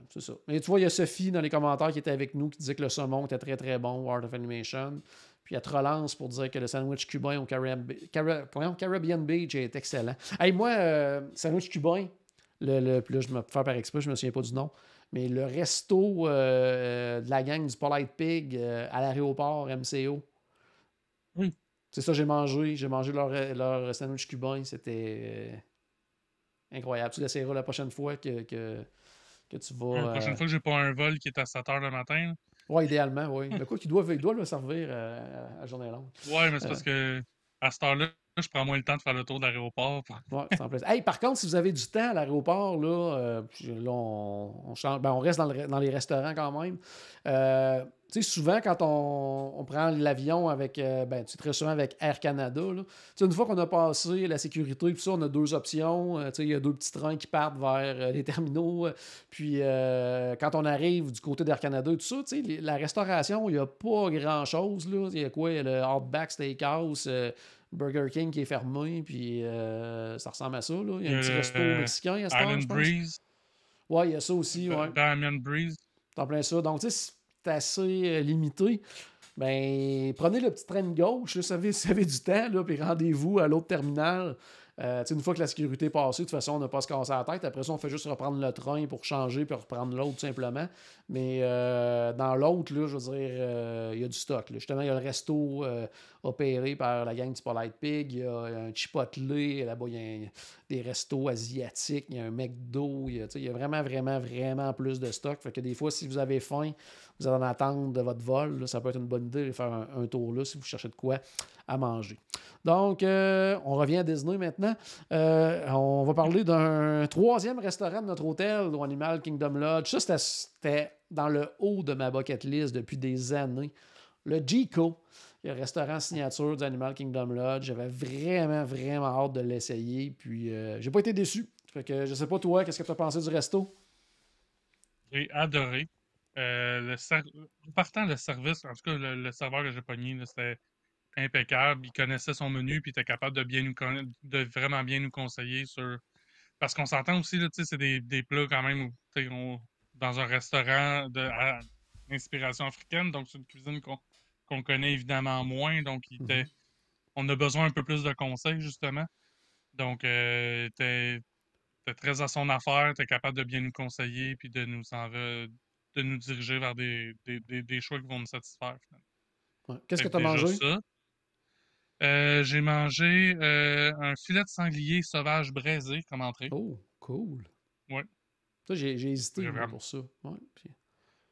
c'est ça. Mais tu vois, il y a Sophie dans les commentaires qui était avec nous qui disait que le saumon était très, très bon au Art of Animation. Puis elle te relance pour dire que le sandwich cubain au Caribbean Beach est excellent. Hey, moi, sandwich cubain, puis là, je me faire par exprès, je me souviens pas du nom, mais le resto de la gang du Polite Pig à l'aéroport MCO.
Oui.
C'est ça, j'ai mangé. J'ai mangé leur sandwich cubain. C'était incroyable. Tu l'essayeras la prochaine fois que tu
La
vas.
prochaine fois que j'ai pas un vol qui est à 7 heures le matin. Là.
Ouais, idéalement, oui. Mais quoi, il doit le servir à journée longue.
Ouais, mais c'est
Euh,
parce que à cette heure-là, je prends moins le temps de faire le tour de l'aéroport.
Ouais, c'est en place. Hey, par contre, si vous avez du temps à l'aéroport, là, on change, on reste dans les restaurants quand même. Tu sais, souvent, quand on prend l'avion avec, très souvent avec Air Canada, là, une fois qu'on a passé la sécurité, tout ça, on a 2 options. Il y a 2 petits trains qui partent vers les terminaux. Puis, quand on arrive du côté d'Air Canada et tout ça, la restauration, il n'y a pas grand-chose. Il y a quoi? Il y a le Outback Steakhouse. Burger King qui est fermé, puis ça ressemble à ça. Là. Il y a un petit resto mexicain à cette heure, je
Island
pense.
Breeze.
Ouais, il y a ça aussi, ouais.
Bahamian Breeze.
C'est en plein ça. Donc, tu sais, c'est assez limité. Ben, prenez le petit train de gauche, là, si vous avez du temps, là, puis rendez-vous à l'autre terminal. Une fois que la sécurité est passée, de toute façon, on n'a pas à se casser la tête. Après ça, on fait juste reprendre le train pour changer puis reprendre l'autre, tout simplement. Mais dans l'autre, là, je veux dire, il y a du stock. Là. Justement, il y a le resto opéré par la gang du Polite Pig. Il y a un Chipotle. Là-bas, il y a des restos asiatiques. Il y a un McDo. Il y a vraiment, vraiment, vraiment plus de stock. Fait que des fois, si vous avez faim, vous allez en attendre de votre vol. Là, ça peut être une bonne idée de faire un tour là si vous cherchez de quoi à manger. Donc, on revient à Disney maintenant. On va parler d'un 3e restaurant de notre hôtel, au Animal Kingdom Lodge. Ça, c'était dans le haut de ma bucket list depuis des années. Le G-Co, le restaurant signature du Animal Kingdom Lodge. J'avais vraiment, vraiment hâte de l'essayer. Puis, j'ai pas été déçu. Fait que, je sais pas, toi, qu'est-ce que tu as pensé du resto?
J'ai adoré. En partant, le service, en tout cas, le serveur que j'ai pogné, c'était impeccable. Il connaissait son menu, puis il était capable de de vraiment bien nous conseiller sur. Parce qu'on s'entend aussi, là, c'est des plats quand même dans un restaurant à inspiration africaine, donc c'est une cuisine qu'on connaît évidemment moins. Donc, on a besoin un peu plus de conseils, justement. Donc, t'es très à son affaire, t'es capable de bien nous conseiller, puis de nous diriger vers des choix qui vont nous satisfaire, finalement.
Ouais. Qu'est-ce
Fait
que
que
tu as
déjà
mangé?
ça. J'ai mangé un filet de sanglier sauvage braisé comme entrée.
Oh, cool.
Ouais,
Ça, j'ai hésité, moi,
vraiment.
pour ça. Ouais, puis...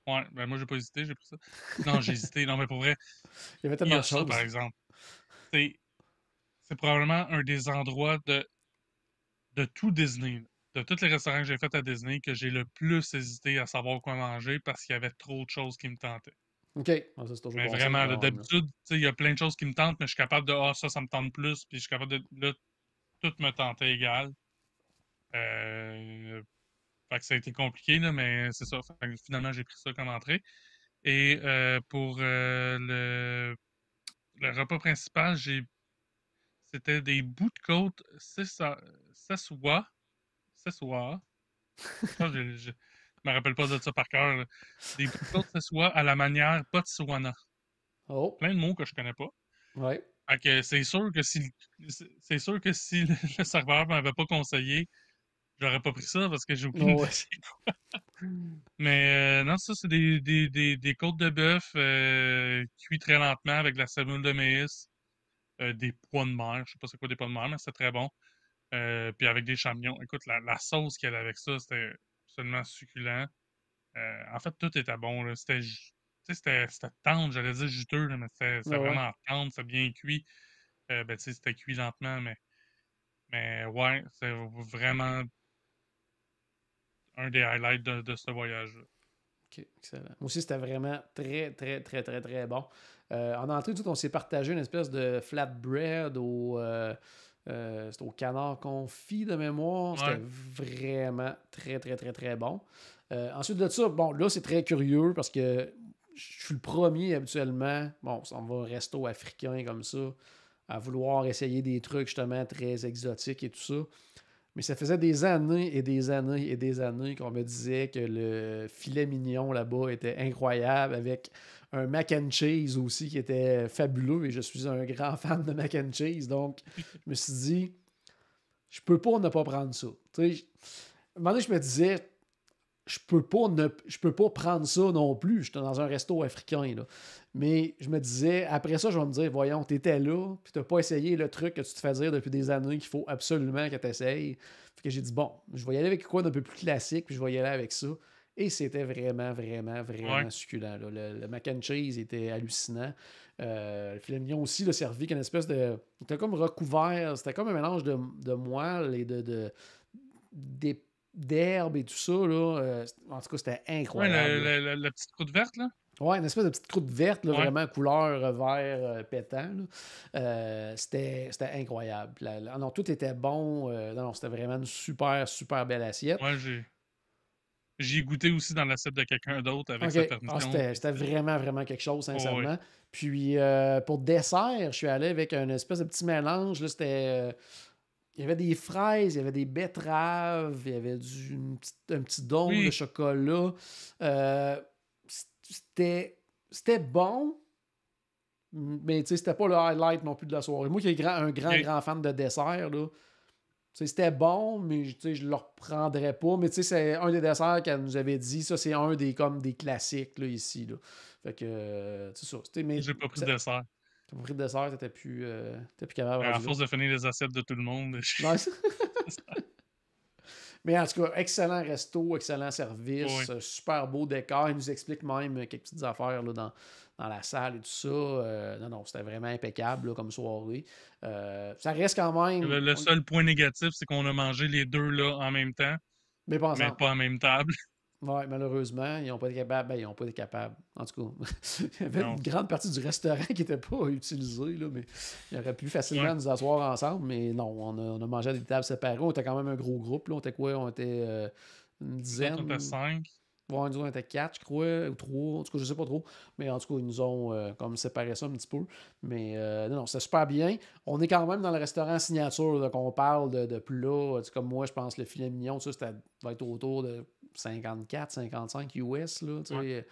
Ouais, ben moi, j'ai pas hésité, j'ai pris ça. Non, j'ai hésité. Non, mais pour vrai,
Il y avait
il y
tellement
a
de
ça, par
choses.
exemple. C'est, c'est probablement un des endroits de tout Disney, là, de tous les restaurants que j'ai fait à Disney, que j'ai le plus hésité à savoir quoi manger parce qu'il y avait trop de choses qui me tentaient.
OK. Ah, ça, c'est toujours
Mais
bon signe
vraiment,
quand
là,
même. Là.
d'habitude, tu sais, il y a plein de choses qui me tentent, mais je suis capable de, ah, ça me tente plus, puis je suis capable de, là, tout me tentait égal. Euh, Fait que ça a été compliqué, là, mais c'est ça. Fait que finalement, j'ai pris ça comme entrée. Et pour le repas principal, c'était des bouts de côte Sessois. Sessois. Ça, je me rappelle pas de ça par cœur, là. Des bouts de côte Sessois à la manière Botswana.
Oh,
Plein de mots que je connais pas.
ouais.
Fait que c'est sûr que si le serveur m'avait pas conseillé, j'aurais pas pris ça parce que j'ai aucune
Oh,
idée
ouais.
c'est quoi. Mais non, ça, c'est des côtes de bœuf cuits très lentement avec de la semoule de maïs, des pois de mer. Je sais pas c'est quoi des pois de mer, mais c'est très bon. Puis avec des champignons. Écoute, la sauce qu'il y avait avec ça, c'était absolument succulent. En fait, tout était bon, là. Tu sais, c'était tendre, j'allais dire juteux, là, mais c'était
Ah ouais.
vraiment tendre, c'était bien cuit. Ben, tu sais, c'était cuit lentement, mais ouais, c'est vraiment un des highlights de ce voyage-là.
OK, excellent. Moi aussi, c'était vraiment très, très, très, très, très bon. En entrée, tout, on s'est partagé une espèce de flatbread c'était au canard confit de mémoire. C'était
Ouais.
vraiment très, très, très, très bon. Ensuite de ça, bon, là, c'est très curieux parce que je suis le premier habituellement. Bon, on va au resto africain comme ça, à vouloir essayer des trucs justement très exotiques et tout ça. Mais ça faisait des années et des années et des années qu'on me disait que le filet mignon là-bas était incroyable avec un mac and cheese aussi qui était fabuleux et je suis un grand fan de mac and cheese. Donc, je me suis dit, je peux pas ne pas prendre ça. Tu sais, à un moment donné, je me disais, je peux pas prendre ça non plus. J'étais dans un resto africain, là. Mais je me disais, après ça, je vais me dire, voyons, t'étais là, puis t'as pas essayé le truc que tu te fais dire depuis des années qu'il faut absolument que t'essayes. Fait que j'ai dit, bon, je vais y aller avec quoi d'un peu plus classique, puis je vais y aller avec ça. Et c'était vraiment, vraiment,
Ouais.
vraiment succulent. Là. Le mac and cheese était hallucinant. Le filet mignon aussi, le servi qu'une espèce de... C'était comme recouvert, c'était comme un mélange de moelle et des d'herbe et tout ça. Là. En tout cas, c'était
Ouais,
incroyable. Là.
la petite croûte verte, là.
Ouais, une espèce de petite croûte verte, là,
Ouais.
vraiment couleur vert pétant. Là. C'était incroyable. Non, tout était bon. Non, c'était vraiment une super, super belle assiette.
Ouais, j'y ai goûté aussi dans l'assiette de quelqu'un d'autre avec
OK.
sa
Ah,
permission.
c'était
Puis
c'était vraiment, vraiment quelque chose,
oh, oui.
sincèrement. Puis pour dessert, je suis allé avec une espèce de petit mélange. Là, c'était. Il y avait des fraises, il y avait des betteraves, il y avait un petit dôme de
Oui,
chocolat. Euh, c'était bon, mais tu sais, c'était pas le highlight non plus de la soirée. Moi qui suis un grand,
ok.
grand fan de dessert, là, tu sais, c'était bon, mais tu sais, je le reprendrais pas. Mais tu sais, c'est un des desserts qu'elle nous avait dit. Ça, c'est un des comme des classiques là, ici. Là. Fait que c'est ça. Mais
J'ai pas pris de dessert.
t'as pas pris de dessert, t'étais plus capable
À
rendu là.
force de finir les assiettes de tout le monde,
Nice. Mais en tout cas, excellent resto, excellent
oh, oui.
service, super beau décor. Il nous explique même quelques petites affaires là, dans la salle et tout ça. Non, c'était vraiment impeccable là, comme soirée. Ça reste quand même.
Le seul point négatif, c'est qu'on a mangé les deux là en même temps,
Mais pas
mais
ensemble.
pas à même table.
Ouais, malheureusement, ils n'ont pas été capables. Ben, ils n'ont pas été capables. En tout cas, il y avait
Non.
une grande partie du restaurant qui n'était pas utilisée, là, mais il aurait pu facilement
Ouais.
nous asseoir ensemble. Mais non, on a mangé à des tables séparées. On était quand même un gros groupe. Là. On était quoi? On était une
Nous autres, on était
dizaine.
5.
Ouais, nous, on était quatre, je crois, ou trois. En tout cas, je sais pas trop. Mais en tout cas, ils nous ont comme séparé ça un petit peu. Mais non, c'était super bien. On est quand même dans le restaurant signature, là, qu'on parle de plats. Tu sais, comme moi, je pense que le filet mignon, ça va être autour de 54, 55 US. Là, tu
Ouais.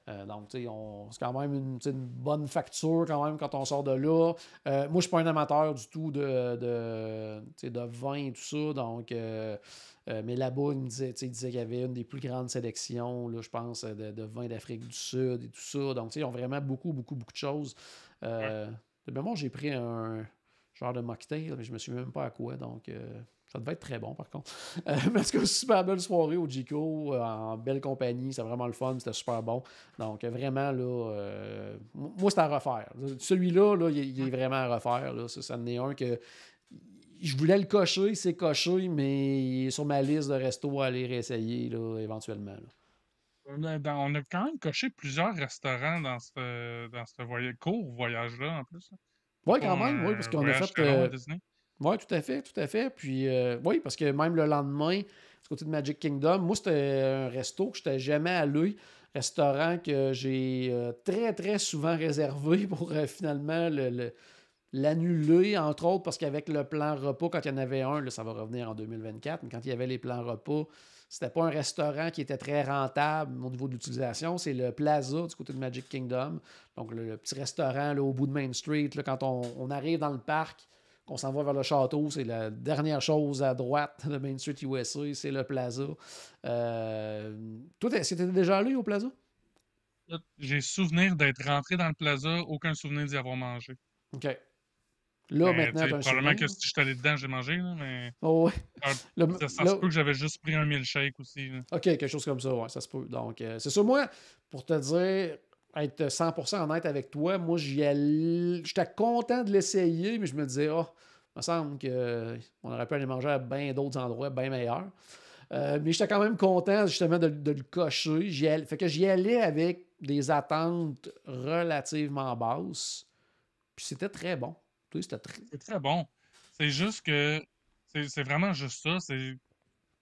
sais. Donc, tu sais, c'est quand même une bonne facture quand même quand on sort de là. Moi, je suis pas un amateur du tout de vin et tout ça. Donc, mais là-bas, il disait qu'il y avait une des plus grandes sélections, là, je pense, de vins d'Afrique du Sud et tout ça. Donc, tu sais, ils ont vraiment beaucoup, beaucoup, beaucoup de choses.
Ouais.
De mémoire, j'ai pris un genre de mocktail, mais je me souviens même pas à quoi. Donc, ça devait être très bon, par contre. Mais en tout cas, super belle soirée au Jico, en belle compagnie. C'était vraiment le fun, c'était super bon. Donc, vraiment, là, moi, c'est à refaire. Celui-là, là, il est vraiment à refaire. Là. Ça en est un que je voulais le cocher, c'est coché, mais il est sur ma liste de restos à aller réessayer là, éventuellement. Là.
On a quand même coché plusieurs restaurants dans ce court voyage-là, en plus.
Oui,
C'est pas
quand même, oui, parce
un
qu'on a
voyage
fait.
très long à Disney.
Oui, tout à fait, tout à fait. Puis, oui, parce que même le lendemain, du côté de Magic Kingdom, moi, c'était un resto que je n'étais jamais allé. Restaurant que j'ai très, très souvent réservé pour finalement l'annuler, entre autres, parce qu'avec le plan repas, quand il y en avait un, là, ça va revenir en 2024, mais quand il y avait les plans repas, c'était pas un restaurant qui était très rentable au niveau de l'utilisation. C'est le Plaza du côté de Magic Kingdom. Donc, le petit restaurant là, au bout de Main Street, là, quand on arrive dans le parc, qu'on s'en va vers le château, c'est la dernière chose à droite de Main Street USA, c'est le Plaza. Toi, c'était déjà allé au Plaza?
Là, j'ai souvenir d'être rentré dans le plaza, aucun souvenir d'y avoir mangé.
OK. Là,
Mais
maintenant,
tu
tu
sais,
as un
probablement
souvenir.
que si je suis allé dedans, j'ai mangé, là, mais
Oh, ouais.
ah,
Là,
ça se
là,
peut que j'avais juste pris un milkshake aussi. Là.
OK, quelque chose comme ça, ouais, ça se peut. Donc, c'est ça, moi, pour te dire, être 100% honnête avec toi, moi, j'étais content de l'essayer, mais je me disais, oh, il me semble qu'on aurait pu aller manger à bien d'autres endroits, bien meilleurs. Mais j'étais quand même content, justement, de le cocher. Fait que j'y allais avec des attentes relativement basses. Puis c'était très bon. Tu sais, c'était très...
C'est très bon. C'est juste que c'est vraiment juste ça.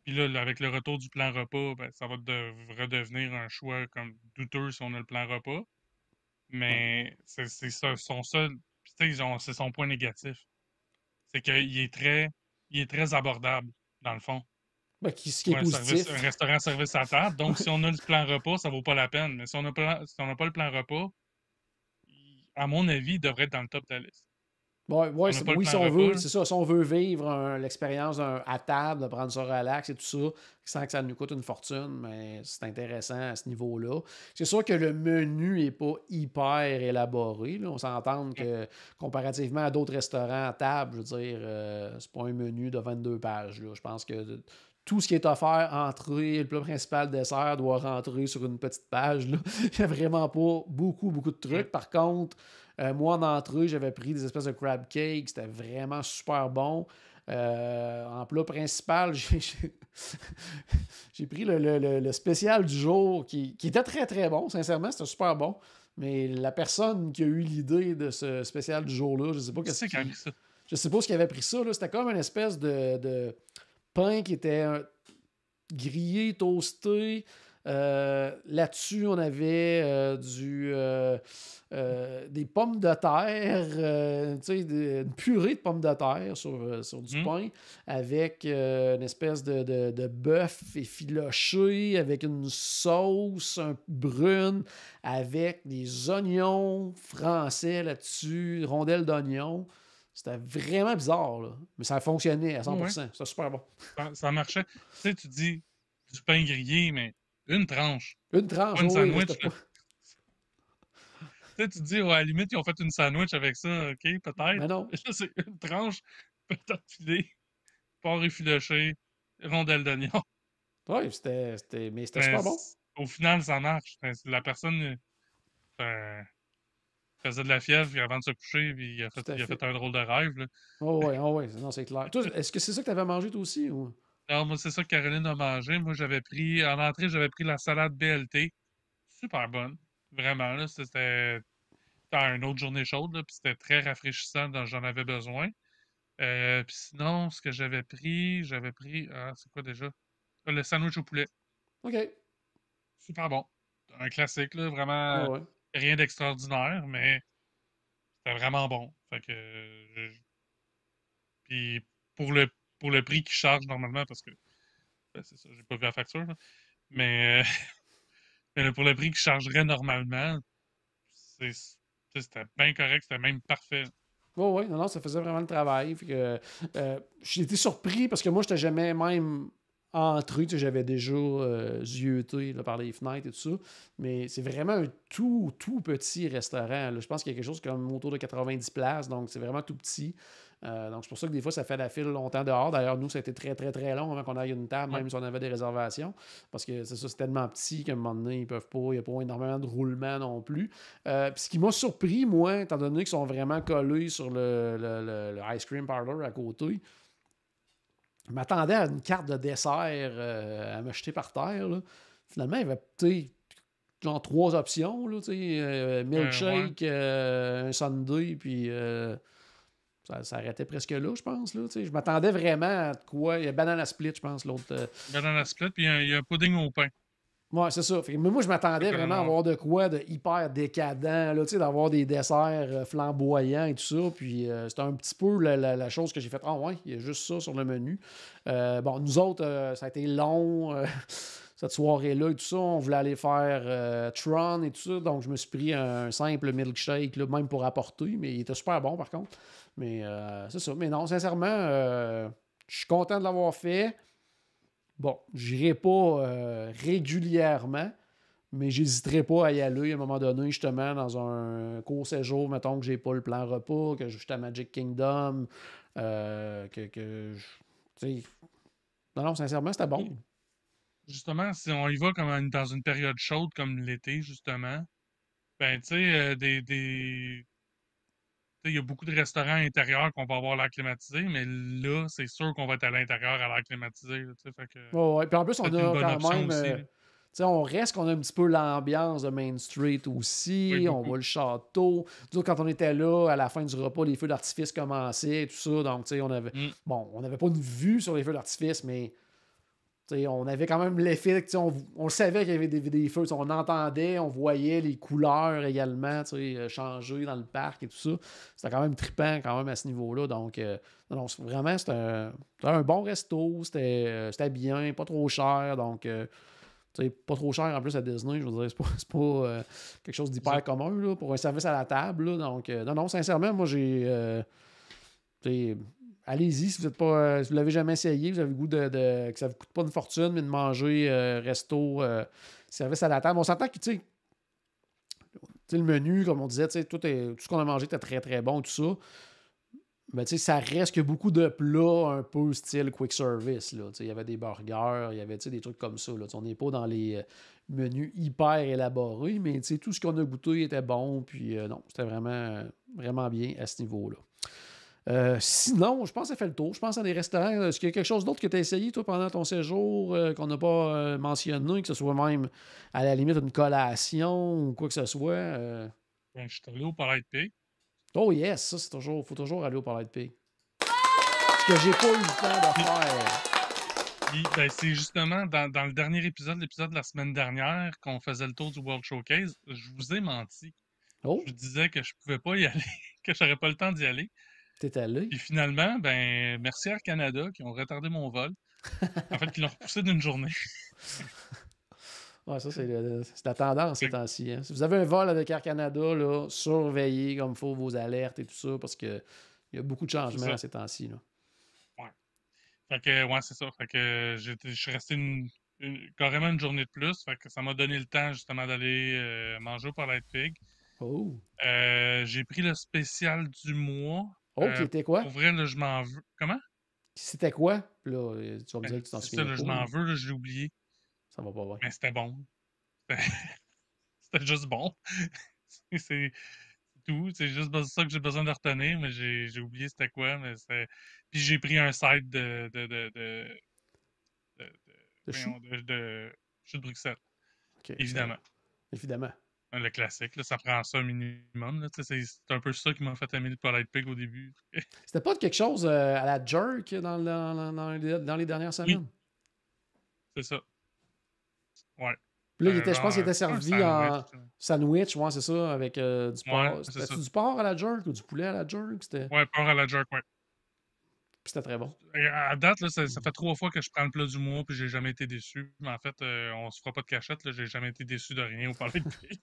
Puis là, avec le retour du plan repas, ben, ça va redevenir un choix comme douteux si on a le plan repas.
Ouais.
Mais c'est ça, son seul. Puis tu sais, c'est son point négatif. C'est qu'il est très abordable, dans le fond.
Ben, ce qui est
Pour un
positif.
restaurant service à table. Donc, si on a le plan repas, ça vaut pas la peine. Mais si on n'a pas le plan repas, à mon avis, il devrait être dans le top de la liste.
Ouais,
Si
ouais,
on n'a pas le
oui, si
plan
on
repas,
veut,
là,
c'est ça, si on veut vivre l'expérience à table, de prendre ça relax et tout ça, sans que ça nous coûte une fortune, mais c'est intéressant à ce niveau-là. C'est sûr que le menu n'est pas hyper élaboré. Là. On s'entend que comparativement à d'autres restaurants à table, je veux dire, c'est pas un menu de 22 pages. Là. Je pense que tout ce qui est offert, entrée, le plat principal, dessert, doit rentrer sur une petite page. Là. Il n'y a vraiment pas beaucoup, beaucoup de
ouais.
trucs. Par contre, moi, en entrée, j'avais pris des espèces de crab cakes. C'était vraiment super bon. En plat principal, j'ai pris le spécial du jour qui était très, très bon. Sincèrement, c'était super bon. Mais la personne qui a eu l'idée de ce spécial du jour-là, je sais pas
Qui
qu'est-ce
c'est qui a
qui...
pris ça?
Je sais pas ce qui avait pris ça. Là. C'était comme une espèce de pain qui était grillé, toasté. Là-dessus, on avait des pommes de terre, une purée de pommes de terre sur du pain, avec une espèce de bœuf effiloché, avec une sauce brune, avec des oignons français là-dessus, rondelles d'oignons. C'était vraiment bizarre, là. Mais ça a fonctionné à 100%.
Ouais.
C'était super bon.
Ça marchait. Tu sais, tu dis du pain grillé, mais une tranche.
Une tranche,
Pas une
oui, c'était
sandwich, là.
pas...
Tu sais, tu te dis, ouais, à la limite, ils ont fait une sandwich avec ça, ok, peut-être.
Mais non.
Là, c'est une tranche, peut-être filée, porc effiloché, rondelle d'oignon.
Oui, mais c'était
Mais
super bon.
au final, ça marche. La personne faisait de la fièvre avant de se coucher, puis
Tout à
il a
fait.
fait un drôle de rêve, là.
Oh ouais, oh ouais, non, c'est clair. Toi, est-ce que c'est ça que tu avais mangé toi aussi? Ou...
Alors, moi, c'est ça que Caroline a mangé. Moi, en entrée, j'avais pris la salade BLT. Super bonne. Vraiment, là. C'était une autre journée chaude, là, puis c'était très rafraîchissant, donc j'en avais besoin. Puis sinon, ce que j'avais pris, c'est quoi déjà? Le sandwich au poulet.
OK.
Super bon. Un classique, là, vraiment
Oh ouais.
rien d'extraordinaire, mais c'était vraiment bon. Fait que, puis pour le prix qu'ils chargent normalement, parce que, ben, c'est ça, j'ai pas vu la facture, là, mais, mais pour le prix qu'ils chargeraient normalement, c'était bien correct, c'était même parfait.
Oh ouais, non, non, ça faisait vraiment le travail. Fait que, j'ai été surpris parce que moi, je n'étais jamais même entré. Tu sais, j'avais déjà zioté là, par les fenêtres et tout ça. Mais c'est vraiment un tout petit restaurant. Là. Je pense qu'il y a quelque chose comme autour de 90 places. Donc, c'est vraiment tout petit. Donc, c'est pour ça que des fois, ça fait la file longtemps dehors. D'ailleurs, nous, ça a été très, très, très long avant qu'on aille une table, même si on avait des réservations. Parce que c'est ça, c'est tellement petit qu'à un moment donné, ils peuvent pas. Il n'y a pas énormément de roulement non plus. Puis ce qui m'a surpris, moi, étant donné qu'ils sont vraiment collés sur le ice cream parlor à côté, je m'attendais à une carte de dessert à me jeter par terre. Là. Finalement, il y avait peut-être genre 3 options. Là, milkshake, un sundae, puis ça arrêtait presque là, je pense. Là, je m'attendais vraiment à de quoi. Il y a banana split, je pense, l'autre.
Banana split, puis il y a un pudding au pain.
Ouais, c'est ça. Mais moi, je m'attendais vraiment à avoir de quoi de hyper décadent, là, d'avoir des desserts flamboyants et tout ça. Puis c'était un petit peu la chose que j'ai faite. Ah ouais, il y a juste ça sur le menu. Bon, nous autres, ça a été long, cette soirée-là et tout ça. On voulait aller faire Tron et tout ça. Donc, je me suis pris un simple milkshake, là, même pour apporter. Mais il était super bon, par contre. Mais c'est ça. Mais non, sincèrement, je suis content de l'avoir fait. Bon, j'irai pas régulièrement, mais j'hésiterai pas à y aller à un moment donné, justement, dans un court séjour, mettons que j'ai pas le plan repas, que je suis à Magic Kingdom, tu sais... Non, sincèrement, c'était bon.
Justement, si on y va comme dans une période chaude comme l'été, justement, ben, tu sais, il y a beaucoup de restaurants intérieurs qu'on va avoir l'air climatisé, mais là, c'est sûr qu'on va être à l'intérieur à l'air climatisé. Là, fait que,
ouais. Puis en plus, on
c'est une
a
bonne
quand
option
même...
aussi.
on reste qu'on a un petit peu l'ambiance de Main Street aussi.
Oui,
On
beaucoup.
voit le château. Nous autres, quand on était là, à la fin du repas, les feux d'artifice commençaient et tout ça. Donc, on avait... Bon, on n'avait pas une vue sur les feux d'artifice, mais on avait quand même l'effet. On savait qu'il y avait des feux. On entendait, on voyait les couleurs également changer dans le parc et tout ça. C'était quand même trippant quand même à ce niveau-là. Donc, non, vraiment, c'était un bon resto. C'était bien, pas trop cher. Donc... pas trop cher en plus à Disney, je veux dire, c'est pas quelque chose d'hyper commun là, pour un service à la table. Là, donc, non, sincèrement, moi j'ai. Allez-y si vous êtes pas. Si vous l'avez jamais essayé, vous avez le goût que ça ne vous coûte pas une fortune, mais de manger resto, service à la table. On s'entend que le menu, comme on disait, tout ce qu'on a mangé était très très bon, tout ça. Mais ça reste que beaucoup de plats un peu style quick service. Il y avait des burgers, il y avait des trucs comme ça. Là. On n'est pas dans les menus hyper élaborés, mais tout ce qu'on a goûté était bon. Puis non, c'était vraiment, vraiment bien à ce niveau-là. Sinon, je pense que ça fait le tour. Je pense à des restaurants. Est-ce qu'il y a quelque chose d'autre que tu as essayé, toi, pendant ton séjour, qu'on n'a pas mentionné, que ce soit même à la limite une collation ou quoi que ce soit?
Ben, je suis allé au Palais de Pig.
Oh yes, ça, c'est toujours. Faut toujours aller au Palais de Pig. Ce que j'ai pas eu le temps de faire.
Puis, ben, c'est justement dans le dernier épisode, l'épisode de la semaine dernière, qu'on faisait le tour du World Showcase, je vous ai menti.
Oh,
Je vous disais que je pouvais pas y aller, que j'aurais pas le temps d'y aller.
t'es allé.
Puis finalement, ben, merci Air Canada qui ont retardé mon vol. En fait, qui l'ont repoussé d'une journée.
Ouais, ça, c'est la tendance ces temps-ci. Hein. Si vous avez un vol avec Air Canada, là, surveillez comme il faut vos alertes et tout ça, parce qu'il y a beaucoup de changements ces temps-ci. Là.
Ouais. Fait que, ouais, c'est ça. Fait que je suis resté carrément une journée de plus. Fait que ça m'a donné le temps, justement, d'aller manger au Palais de Pig.
Oh.
J'ai pris le spécial du mois.
Oh, qui était quoi?
Pour vrai, là, je m'en veux. Comment?
C'était quoi? Là, tu vas me dire que tu t'en
C'est
souviens
ça, là,
pas.
je m'en veux, là, je l'ai oublié.
Ça va pas bien.
Mais c'était bon. C'était juste bon. C'est tout. C'est juste ça que j'ai besoin de retenir, mais j'ai oublié c'était quoi. Mais puis j'ai pris un side
De chou?
de chou de Bruxelles.
Okay,
Évidemment.
Évidemment.
Le classique, là, ça prend ça un minimum. Là, c'est un peu ça qui m'a fait aimer le Palais de Pig au début.
C'était pas quelque chose à la jerk dans les dernières semaines?
Oui. C'est ça. Ouais.
Puis là, je pense qu'il était servi en
sandwich,
ouais, c'est ça, avec du porc.
Ouais,
C'était du porc à la jerk ou du poulet à la jerk?
Ouais, porc à la jerk, ouais.
Puis c'était très bon.
À date, là, ça fait 3 fois que je prends le plat du mois puis j'ai jamais été déçu. Mais en fait, on se fera pas de cachette, là, j'ai jamais été déçu de rien au Palais de Pig.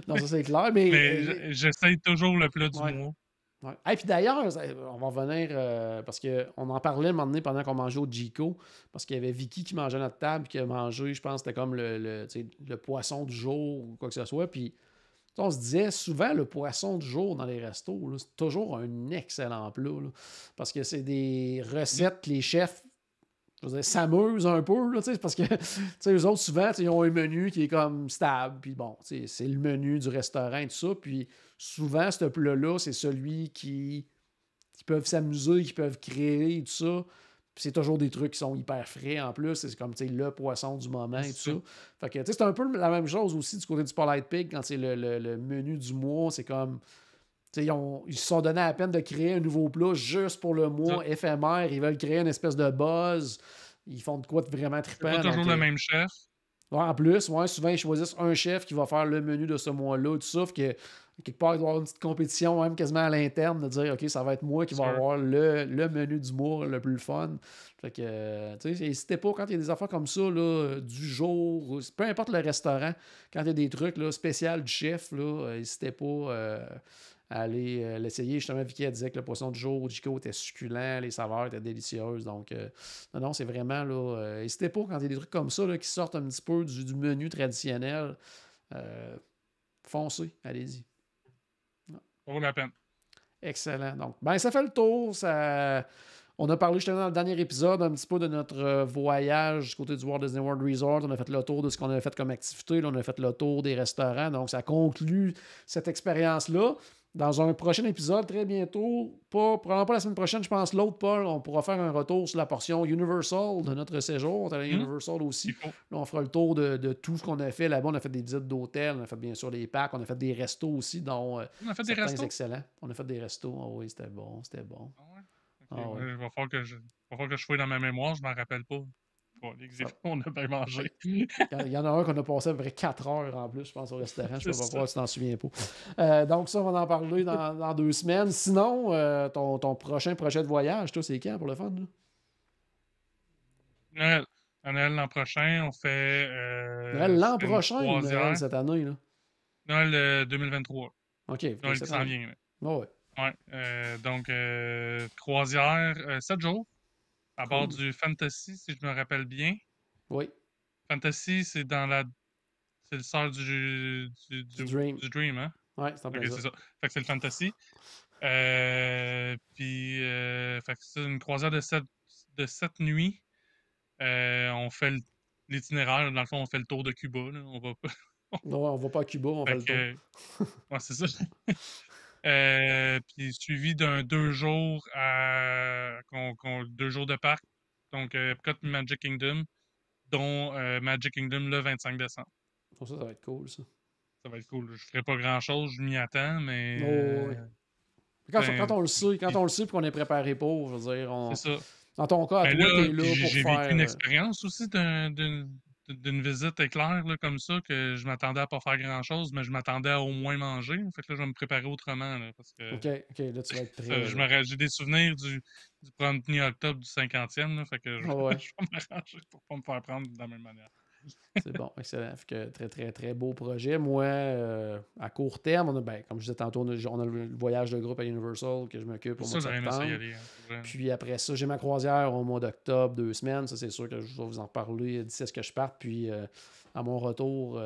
Non, ça c'est clair, mais
j'essaye toujours le plat du mois.
Ouais. Et puis d'ailleurs, on va revenir parce qu'on en parlait un moment donné pendant qu'on mangeait au Gico, parce qu'il y avait Vicky qui mangeait à notre table, qui a mangé, je pense, c'était comme le poisson du jour ou quoi que ce soit. Puis on se disait souvent le poisson du jour dans les restos, là, c'est toujours un excellent plat. Là, parce que c'est des recettes que les chefs je veux dire, s'amusent un peu, là, parce que eux autres, souvent, ils ont un menu qui est comme stable. Puis bon, c'est le menu du restaurant et tout ça. Puis souvent, ce plat-là, c'est celui qui peuvent s'amuser, qui peuvent créer et tout ça. Puis c'est toujours des trucs qui sont hyper frais en plus. C'est comme le poisson du moment et tout ça. Fait que c'est un peu la même chose aussi du côté du Polite Pig quand c'est le menu du mois. C'est comme. Ils se sont donné à la peine de créer un nouveau plat juste pour le mois éphémère. Ils veulent créer une espèce de buzz. Ils font de quoi de vraiment trippant.
C'est pas toujours le même chef.
Ouais, en plus, souvent, ils choisissent un chef qui va faire le menu de ce mois-là. Tout ça, que quelque part, il doit y avoir une petite compétition, même quasiment à l'interne, de dire OK, ça va être moi qui va avoir le menu du mois le plus fun. Fait que, tu sais, n'hésitez pas quand il y a des affaires comme ça, là, du jour, peu importe le restaurant, quand il y a des trucs là, spéciaux du chef, n'hésitez pas à aller l'essayer. Justement, Vicky elle disait que le poisson du jour au Chico était succulent, les saveurs étaient délicieuses. Donc, non, c'est vraiment là. N'hésitez pas quand il y a des trucs comme ça là, qui sortent un petit peu du menu traditionnel. Foncez, allez-y.
Ça vaut la peine.
Excellent. Donc, ça fait le tour. On a parlé justement dans le dernier épisode un petit peu de notre voyage du côté du Walt Disney World Resort. On a fait le tour de ce qu'on avait fait comme activité. Là, on a fait le tour des restaurants. Donc, ça conclut cette expérience-là. Dans un prochain épisode, très bientôt, probablement pas la semaine prochaine, je pense l'autre, Paul, on pourra faire un retour sur la portion Universal de notre séjour. On est allé à Universal aussi. Là, on fera le tour de tout ce qu'on a fait là-bas. On a fait des visites d'hôtels, on a fait bien sûr des parcs, on a fait des restos aussi, dont
on a fait des restos
excellents. On a fait des restos. Oh, oui, c'était bon, c'était bon.
Ah ouais? Okay. Il va falloir que je fouille dans ma mémoire, je m'en rappelle pas. On a bien mangé.
Il y en a un qu'on a passé à peu près 4 heures en plus, je pense, au restaurant. Je ne sais pas pourquoi tu t'en souviens pas. Donc, ça, on va en parler dans 2 semaines. Sinon, ton prochain projet de voyage, toi, c'est quand pour le fun?
Là? Noël l'an prochain, on fait.
Noël l'an prochain ou Noël cette année? Là?
Noël 2023.
OK.
Noël qui s'en vient.
Oh, ouais.
Donc, croisière, 7 jours. À bord du Fantasy, si je me rappelle bien.
Oui.
Fantasy, c'est c'est le sort du Dream, hein?
Oui, c'est
c'est ça. Fait que c'est le Fantasy. Puis, fait que c'est une croisière de 7 nuits. On fait l'itinéraire. Dans le fond, on fait le tour de Cuba. Là. On va pas...
non, on va pas à Cuba, on fait le tour.
Ouais, c'est ça. Puis suivi d'un 2 jours 2 jours de parc. Donc, Epcot Magic Kingdom, dont Magic Kingdom le 25 décembre.
Pour ça va être cool, ça.
Ça va être cool. Je ferai pas grand-chose, je m'y attends, mais...
oui. Quand on le sait, puis qu'on est préparé pour, je veux dire,
c'est ça.
Dans ton cas, toi, t'es là pour faire...
J'ai vécu une expérience aussi d'une visite éclair là, comme ça, que je m'attendais à pas faire grand-chose, mais je m'attendais à au moins manger. Fait que là, je vais me préparer autrement. Là, parce que,
OK, là, tu vas être prêt.
J'ai des souvenirs du 1er octobre du 50e. Là, fait que je vais m'arranger pour pas me faire prendre de la même manière.
C'est bon, excellent. Fait que très, très, très beau projet. Moi, à court terme, comme je disais tantôt, on a le voyage de groupe à Universal que je m'occupe au mois de septembre. Puis après ça, j'ai ma croisière au mois d'octobre, 2 semaines. Ça, c'est sûr que je vais vous en reparler d'ici à ce que je parte. Puis à mon retour,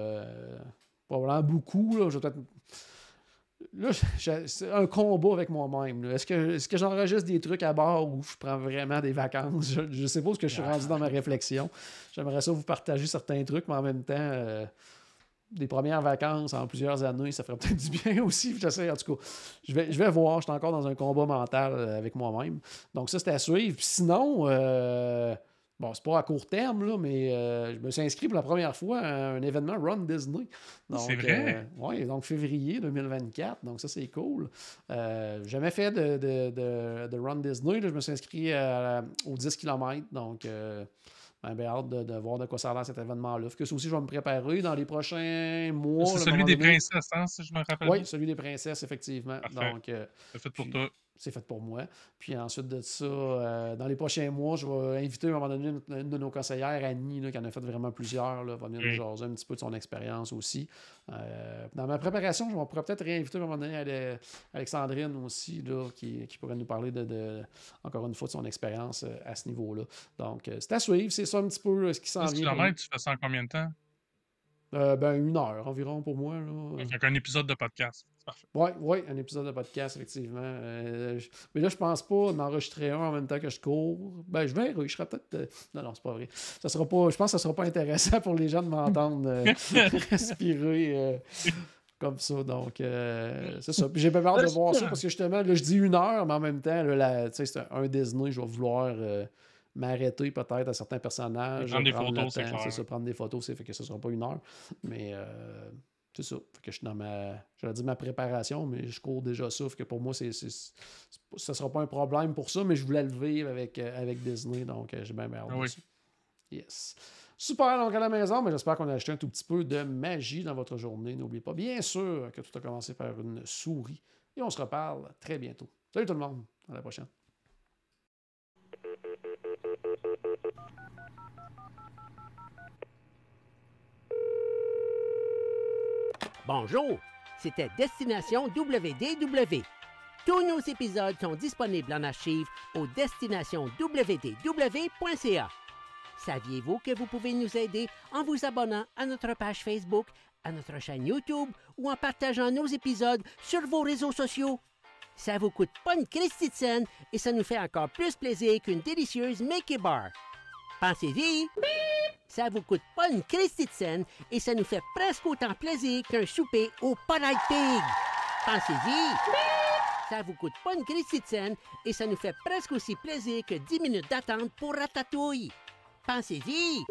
probablement beaucoup. Là, je vais peut-être... Là, c'est un combat avec moi-même. Est-ce que j'enregistre des trucs à bord ou je prends vraiment des vacances? Je sais pas où je suis rendu dans ma réflexion. J'aimerais ça vous partager certains trucs, mais en même temps, des premières vacances en plusieurs années, ça ferait peut-être du bien aussi. J'essaie, en tout cas, je vais voir. Je suis encore dans un combat mental avec moi-même. Donc ça, c'est à suivre. Puis sinon... bon, c'est pas à court terme, là, mais je me suis inscrit pour la première fois à un événement Run Disney.
C'est vrai?
Oui, donc février 2024. Donc ça, c'est cool. Jamais fait de Run Disney. Là, je me suis inscrit aux 10 km. Donc, bien hâte de voir de quoi ça a l'air cet événement-là. Que ça aussi, je vais me préparer dans les prochains mois.
C'est celui des princesses, hein, si je me rappelle bien.
Oui, celui des princesses, effectivement.
Parfait.
Donc,
c'est fait pour toi.
C'est fait pour moi. Puis ensuite de ça, dans les prochains mois, je vais inviter à un moment donné une de nos conseillères, Annie, là, qui en a fait vraiment plusieurs, là, va venir nous jaser un petit peu de son expérience aussi. Dans ma préparation, je pourrais peut-être réinviter à un moment donné Alexandrine aussi, là, qui pourrait nous parler encore une fois de son expérience à ce niveau-là. Donc, c'est à suivre. C'est ça un petit peu ce qui s'en vient.
10 km, tu fais ça en combien de temps?
Ben, 1 heure environ pour moi. Là.
Fait qu'un épisode de podcast. C'est parfait.
Oui, un épisode de podcast, effectivement. Mais là, je pense pas m'enregistrer un en même temps que je cours. Ben, je verrai. Je serai peut-être. Non, c'est pas vrai. Ça sera pas. Je pense que ça sera pas intéressant pour les gens de m'entendre respirer. Comme ça, donc c'est ça. Puis j'ai pas peur de voir ça parce que justement, là, je dis 1 heure, mais en même temps, là, c'est un Disney, je vais vouloir m'arrêter peut-être à certains personnages.
Prendre des photos, c'est clair.
C'est ça, prendre des photos, c'est fait que ce sera pas 1 heure. Mais c'est ça. Fait que je suis dans j'allais dire ma préparation, mais je cours déjà ça. Fait que pour moi, ça sera pas un problème pour ça, mais je voulais le vivre avec Disney, donc j'ai bien hâte de ça. Yes. Super, donc à la maison, mais j'espère qu'on a acheté un tout petit peu de magie dans votre journée. N'oubliez pas, bien sûr, que tout a commencé par une souris. Et on se reparle très bientôt. Salut tout le monde, à la prochaine.
Bonjour, c'était Destination WDW. Tous nos épisodes sont disponibles en archive au destinationwdw.ca. Saviez-vous que vous pouvez nous aider en vous abonnant à notre page Facebook, à notre chaîne YouTube ou en partageant nos épisodes sur vos réseaux sociaux? Ça vous coûte pas une christie de scène et ça nous fait encore plus plaisir qu'une délicieuse Mickey Bar. Pensez-y! Ça vous coûte pas une christie de scène et ça nous fait presque autant plaisir qu'un souper au Polite Pig. Pensez-y! Ça vous coûte pas une christie de scène et ça nous fait presque aussi plaisir que 10 minutes d'attente pour Ratatouille. Pensez-y!